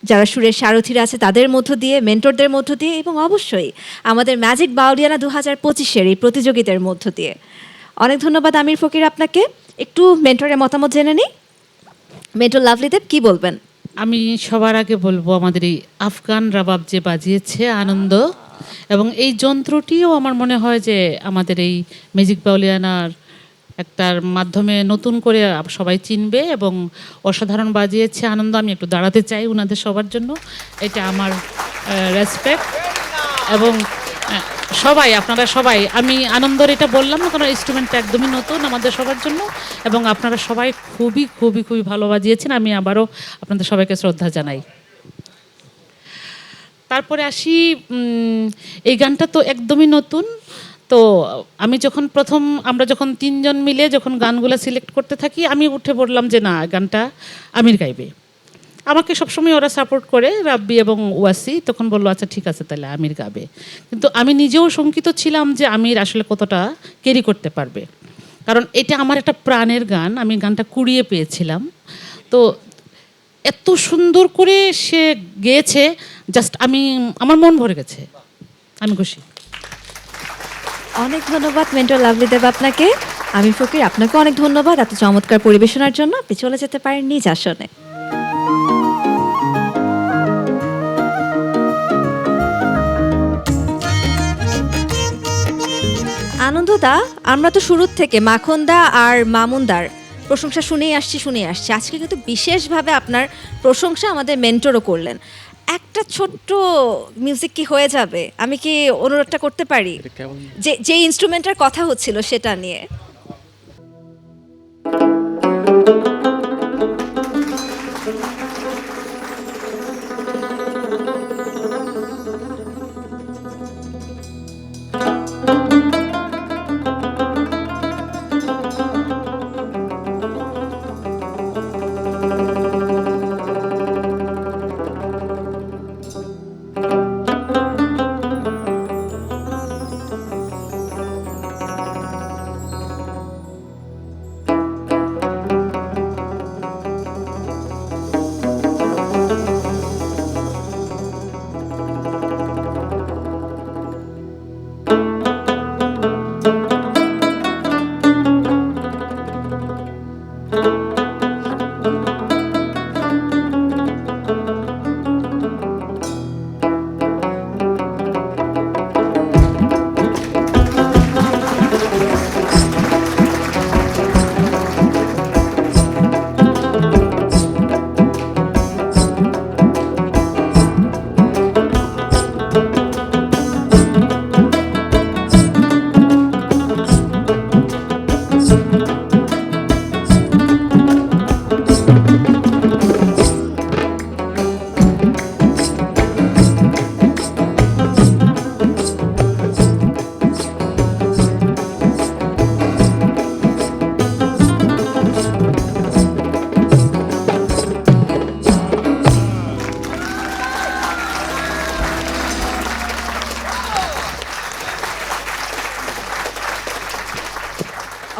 যারা সুরের সারথীরা আছে তাদের মধ্য দিয়ে, মেন্টরদের মধ্য দিয়ে, এবং অবশ্যই আমাদের ম্যাজিক বাউলিয়ানা 2025-এর এই প্রতিযোগিতার মধ্য দিয়ে। অনেক ধন্যবাদ আমির ফকির আপনাকে। একটু মেন্টরের মতামত জেনে নিই। মেন্টর লাভলি দেব, কি বলবেন? আমি সবার আগে বলবো, আমাদের এই আফগান রাবাব যে বাজিয়েছে আনন্দ, এবং এই যন্ত্রটিও আমার মনে হয় যে আমাদের এই ম্যাজিক বাউলিয়ানার একটার মাধ্যমে নতুন করে সবাই চিনবে, এবং অসাধারণ বাজিয়েছে আনন্দ। আমি একটু দাঁড়াতে চাই ওনাদের সবার জন্য, এটা আমার রেসপেক্ট। এবং সবাই, আপনারা সবাই, আমি আনন্দর এটা বললাম না, কারণ ইনস্ট্রুমেন্টটা একদমই নতুন আমাদের সবার জন্য, এবং আপনারা সবাই খুবই খুবই খুবই ভালো বাজিয়েছেন। আমি আবারও আপনাদের সবাইকে শ্রদ্ধা জানাই। তারপরে আসি, এই গানটা তো একদমই নতুন। তো আমি যখন আমরা যখন তিনজন মিলে যখন গানগুলো সিলেক্ট করতে থাকি, আমি উঠে পড়লাম যে না, গানটা আমির গাইবে। আমাকে সবসময় ওরা সাপোর্ট করে, রাব্বি এবং ওয়াসি, তখন বললো আচ্ছা ঠিক আছে তাহলে আমির গাবে। কিন্তু আমি নিজেও শঙ্কিত ছিলাম যে আমির আসলে কতটা ক্যারি করতে পারবে, কারণ এটা আমার একটা প্রাণের গান। আমি গানটা কুড়িয়ে পেয়েছিলাম, তো এত সুন্দর করে সে গেয়েছে, জাস্ট আমার মন ভরে গেছে, আমি খুশি। অনেক ধন্যবাদ মেন্টর লাভলি দেব আপনাকে। আমির ফকির, আপনাকে অনেক ধন্যবাদ এত চমৎকার পরিবেশনার জন্য। আপনি চলে যেতে পারেন নিজ আসনে। আনন্দদা, আমরা তো শুরুর থেকে মাখনদা আর মামুনদার প্রশংসা শুনেই আসছি। আজকে কিন্তু বিশেষভাবে আপনার প্রশংসা আমাদের মেন্টরও করলেন। একটা ছোট্ট মিউজিক কি হয়ে যাবে? আমি কি অনুরোধটা করতে পারি, যে ইনস্ট্রুমেন্টের কথা হচ্ছিল সেটা নিয়ে?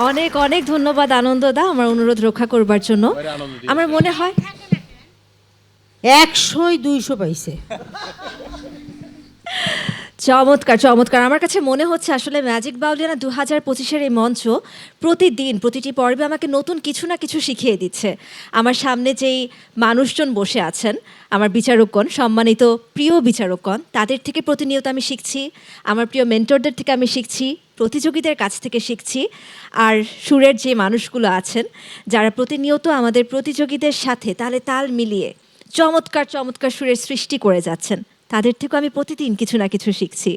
অনেক অনেক ধন্যবাদ আনন্দদা আমার অনুরোধ রক্ষা করবার জন্য। আমার মনে হয় 100-200 পাইছে। চমৎকার চমৎকার। আমার কাছে মনে হচ্ছে আসলে ম্যাজিক বাউলিয়ানা 2025-এর এই মঞ্চ প্রতিদিন প্রতিটি পর্বে আমাকে নতুন কিছু না কিছু শিখিয়ে দিচ্ছে। আমার সামনে যেই মানুষজন বসে আছেন, আমার বিচারকগণ, সম্মানিত প্রিয় বিচারকগণ, তাদের থেকে প্রতিনিয়ত আমি শিখছি, আমার প্রিয় মেন্টরদের থেকে আমি শিখছি, প্রতিযোগীদের কাছ থেকে শিখছি, আর সুরের যে মানুষগুলো আছেন যারা প্রতিনিয়ত আমাদের প্রতিযোগীদের সাথে তালে তাল মিলিয়ে চমৎকার চমৎকার সুরের সৃষ্টি করে যাচ্ছেন, তাদের থেকেও আমি প্রতিদিন কিছু না কিছু শিখছি।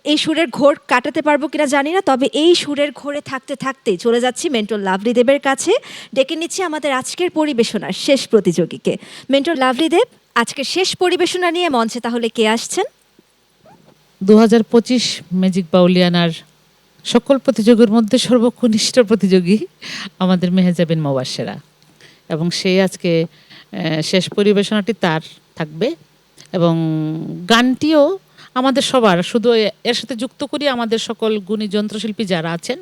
এই সুরের ঘোর কাটাতে পারবো কিনা জানি না, তবে এই সুরের ঘোরে থাকতে থাকতেই চলে যাচ্ছি মেন্টর লাভলি দেবের কাছে। ডেকে নিচ্ছি আমাদের আজকের পরিবেশনার শেষ প্রতিযোগীকে। মেন্টর লাভলি দেব, আজকের শেষ পরিবেশনা নিয়ে মঞ্চে তাহলে কে আসছেন? 2025 ম্যাজিক বাউলিয়ানার সকল প্রতিযোগীর মধ্যে সর্বকনিষ্ঠ প্রতিযোগী আমাদের মেহেজাবিন মোবাশ্বেরা, এবং সে আজকে শেষ পরিবেশনাটি তার থাকবে, এবং গানটিও আমাদের সবার, শুধু এর সাথে যুক্ত করি আমাদের সকল গুণী যন্ত্রশিল্পী যারা আছেন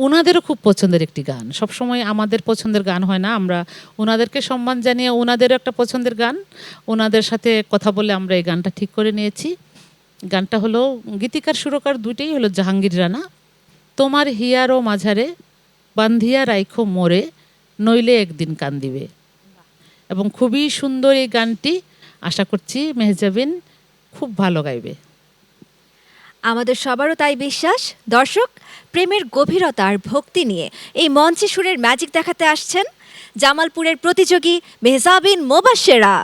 ওনাদেরও খুব পছন্দের একটি গান। সবসময় আমাদের পছন্দের গান হয় না, আমরা ওনাদেরকে সম্মান জানিয়ে ওনাদেরও একটা পছন্দের গান, ওনাদের সাথে কথা বলে আমরা এই গানটা ঠিক করে নিয়েছি। গানটা হলো, গীতিকার সুরকার দুইটাই হলো জাহাঙ্গীর রানা। তোমার হিয়ারও মাঝারে বান্ধিয়া রাইখো মোরে, নইলে একদিন কান্দিবে। এবং খুবই সুন্দর এই গানটি, আশা করছি মেহজাবিন খুব ভালো গাইবে। আমাদের সবারও তাই বিশ্বাস। দর্শক, প্রেমের গভীরতা আর ভক্তি নিয়ে এই মঞ্চে সুরের ম্যাজিক দেখাতে আসছেন জামালপুরের প্রতিযোগী মেহজাবিন মোবাশ্বেরা।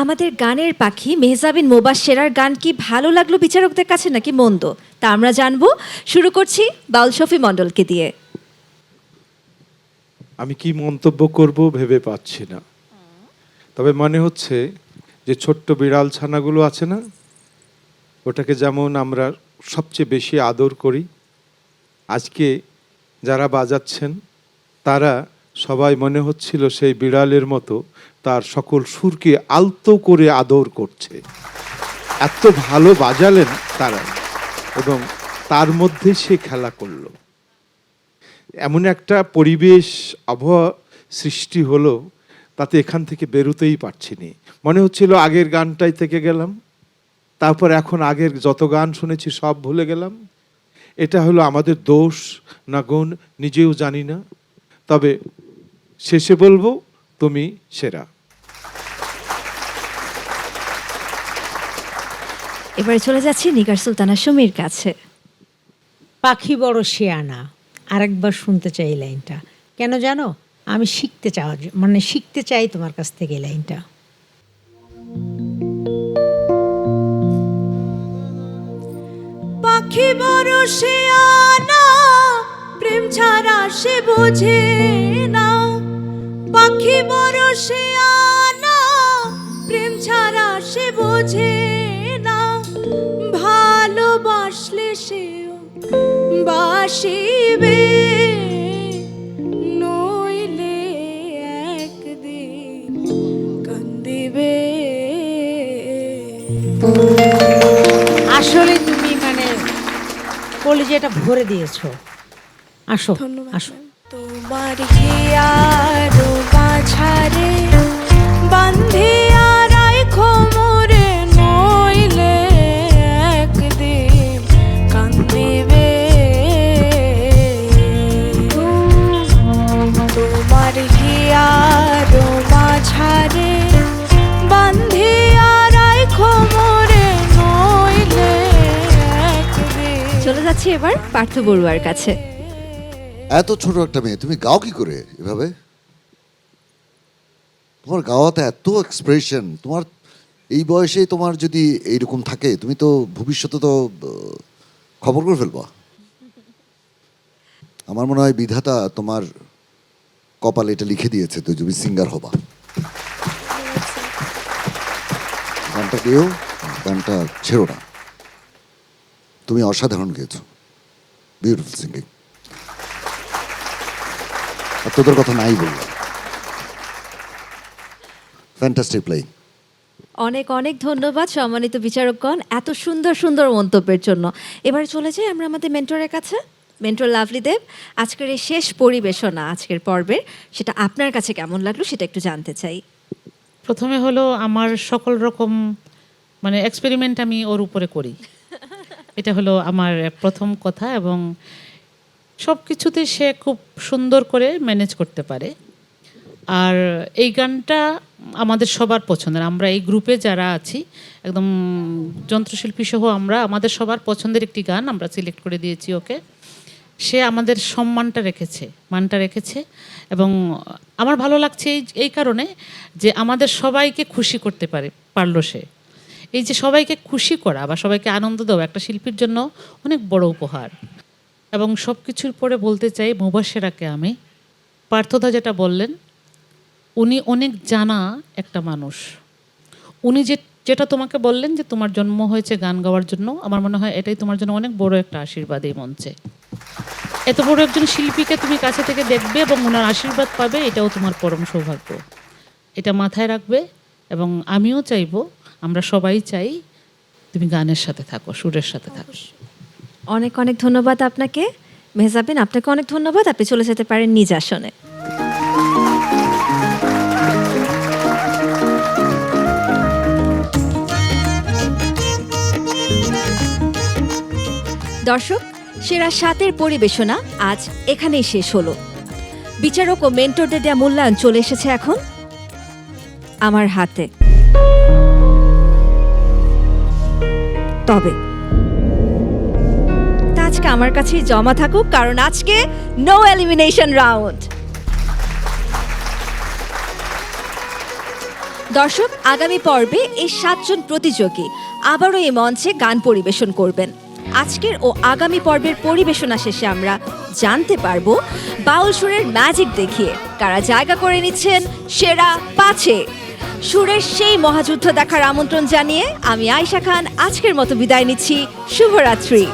আমাদের গানের পাখি মেহজাবিন মোবাশ্বেরার গান কি ভালো লাগলো বিচারকদের কাছে নাকি মন্দ, তা আমরা জানবো। শুরু করছি বাউল শফি মণ্ডলকে দিয়ে। আমি কি মন্তব্য করব ভেবে পাচ্ছি না, তবে মনে হচ্ছে যে ছোট্ট বিড়াল ছানাগুলো আছে না, ওটাকে যেমন আমরা সবচেয়ে বেশি আদর করি, আজকে যারা বাজাচ্ছেন তারা সবাই মনে হচ্ছিল সেই বিড়ালের মতো তার সকল সুরকে আলতো করে আদর করছে। এত ভালো বাজালেন তারা, এবং তার মধ্যে সে খেলা করলো। এমন একটা পরিবেশ আবহাওয়া সৃষ্টি হলো, তাতে এখান থেকে বেরোতেই পারছি নি। মনে হচ্ছিল আগের গানটাই থেকে গেলাম, তারপর এখন আগের যত গান শুনেছি সব ভুলে গেলাম। এটা হলো আমাদের দোষ না গুণ নিজেও জানি না, তবে শেষে বলবো তুমি সেরা। এবারে চলে যাচ্ছি নিগার সুলতানা সুমির কাছে। পাখি বড় শেয়ানা, আরেকবার শুনতে চাই এই লাইনটা। কেন জানো? আমি শিখতে চাই তোমার কাছ থেকে এই লাইনটা। পাখি বড় শেয়ানা, প্রেম ছাড়া সে বোঝে না। পাখি বড় শেয়ানা, প্রেম ছাড়া সে বোঝে না। ভালোবাসলে সেও বাসিবে, নইলে একদিন কান্দিবে। আসলে তুমি কলিজাটা ভরে দিয়েছো। আসো আসো। তোমার হিয়ার মাঝারে বান্ধিয়া রাখো মোরে, নইলে একদিন কান্দিবে। তোমার হিয়ার মাঝারে বান্ধিয়া রাখো মোরে, নইলে একদিন। চলে যাচ্ছি এবার পার্থ বড়ুয়ার কাছে। এত ছোট একটা মেয়ে, তুমি গাও কি করে এভাবে? তোমার গাওয়াতে এত এক্সপ্রেশন, তোমার এই বয়সে তোমার যদি এইরকম থাকে, তুমি তো ভবিষ্যতে তো খবর করে ফেলবা। আমার মনে হয় বিধাতা তোমার কপালে এটা লিখে দিয়েছে, তো তুমি সিঙ্গার হবা। গানটা গেও, গানটা ছেড়ো না। তুমি অসাধারণ গেয়েছো, বিউটিফুল সিঙ্গিং। আর তোদের কথা নাই বললাম, ফ্যান্টাস্টিক প্লেইং। অনেক অনেক ধন্যবাদ সম্মানিত বিচারকগণ এত সুন্দর সুন্দর মন্তব্যের জন্য। এবারে চলে যাই আমরা আমাদের মেন্টরের কাছে। মেন্টর লাভলি দেব, আজকের এই শেষ পরিবেশনা আজকের পর্বের, সেটা আপনার কাছে কেমন লাগলো সেটা একটু জানতে চাই। প্রথমে হলো আমার সকল রকম এক্সপেরিমেন্ট আমি ওর উপরে করি, এটা হলো আমার প্রথম কথা। এবং সব কিছুতে সে খুব সুন্দর করে ম্যানেজ করতে পারে। আর এই গানটা আমাদের সবার পছন্দের, আমরা এই গ্রুপে যারা আছি একদম যন্ত্রশিল্পী সহ আমাদের সবার পছন্দের একটি গান আমরা সিলেক্ট করে দিয়েছি ওকে। সে আমাদের সম্মানটা রেখেছে, মানটা রেখেছে। এবং আমার ভালো লাগছে এই কারণে যে আমাদের সবাইকে খুশি করতে পারলো সে। এই যে সবাইকে খুশি করা বা সবাইকে আনন্দ দেওয়া একটা শিল্পীর জন্য অনেক বড় উপহার। এবং সব কিছুর পরে বলতে চাই মোবাশ্বেরাকে আমি, পার্থদা যেটা বললেন, উনি অনেক জানা একটা মানুষ। উনি যেটা তোমাকে বললেন যে তোমার জন্ম হয়েছে গান গাওয়ার জন্য, আমার মনে হয় এটাই তোমার জন্য অনেক বড় একটা আশীর্বাদ এই মঞ্চে। এত বড় একজন শিল্পীকে তুমি কাছে থেকে দেখবে এবং ওনার আশীর্বাদ পাবে, এটাও তোমার পরম সৌভাগ্য। এটা মাথায় রাখবে। এবং আমিও চাইবো, আমরা সবাই চাই তুমি গানের সাথে থাকো, সুরের সাথে থাকো। অনেক অনেক ধন্যবাদ আপনাকে। মেহজাবিন, আপনাকে অনেক ধন্যবাদ। আপনি চলে যেতে পারেন নিজ আসনে। দর্শক, সেরা 7-এর পরিবেশনা আজ এখানেই শেষ হলো। বিচারক ও মেন্টরদের দেয়া মূল্যায়ন চলে এসেছে এখন আমার হাতে। তবে আজকে আমার কাছেই জমা থাকুক, কারণ আজকে নো এলিমিনেশন রাউন্ড। দর্শক, আগামী পর্বে এই 7 জন প্রতিযোগী আবারও এই মঞ্চে গান পরিবেশন করবেন। আজকের ও আগামী পর্বের পরিবেশনা শেষে আমরা জানতে পারবো বাউল সুরের ম্যাজিক দেখিয়ে কারা জায়গা করে নিচ্ছেন সেরা 5-এ। সুরের সেই মহাযুদ্ধ দেখার আমন্ত্রণ জানিয়ে আমি আয়েশা খান আজকের মতো বিদায় নিচ্ছি। শুভরাত্রি।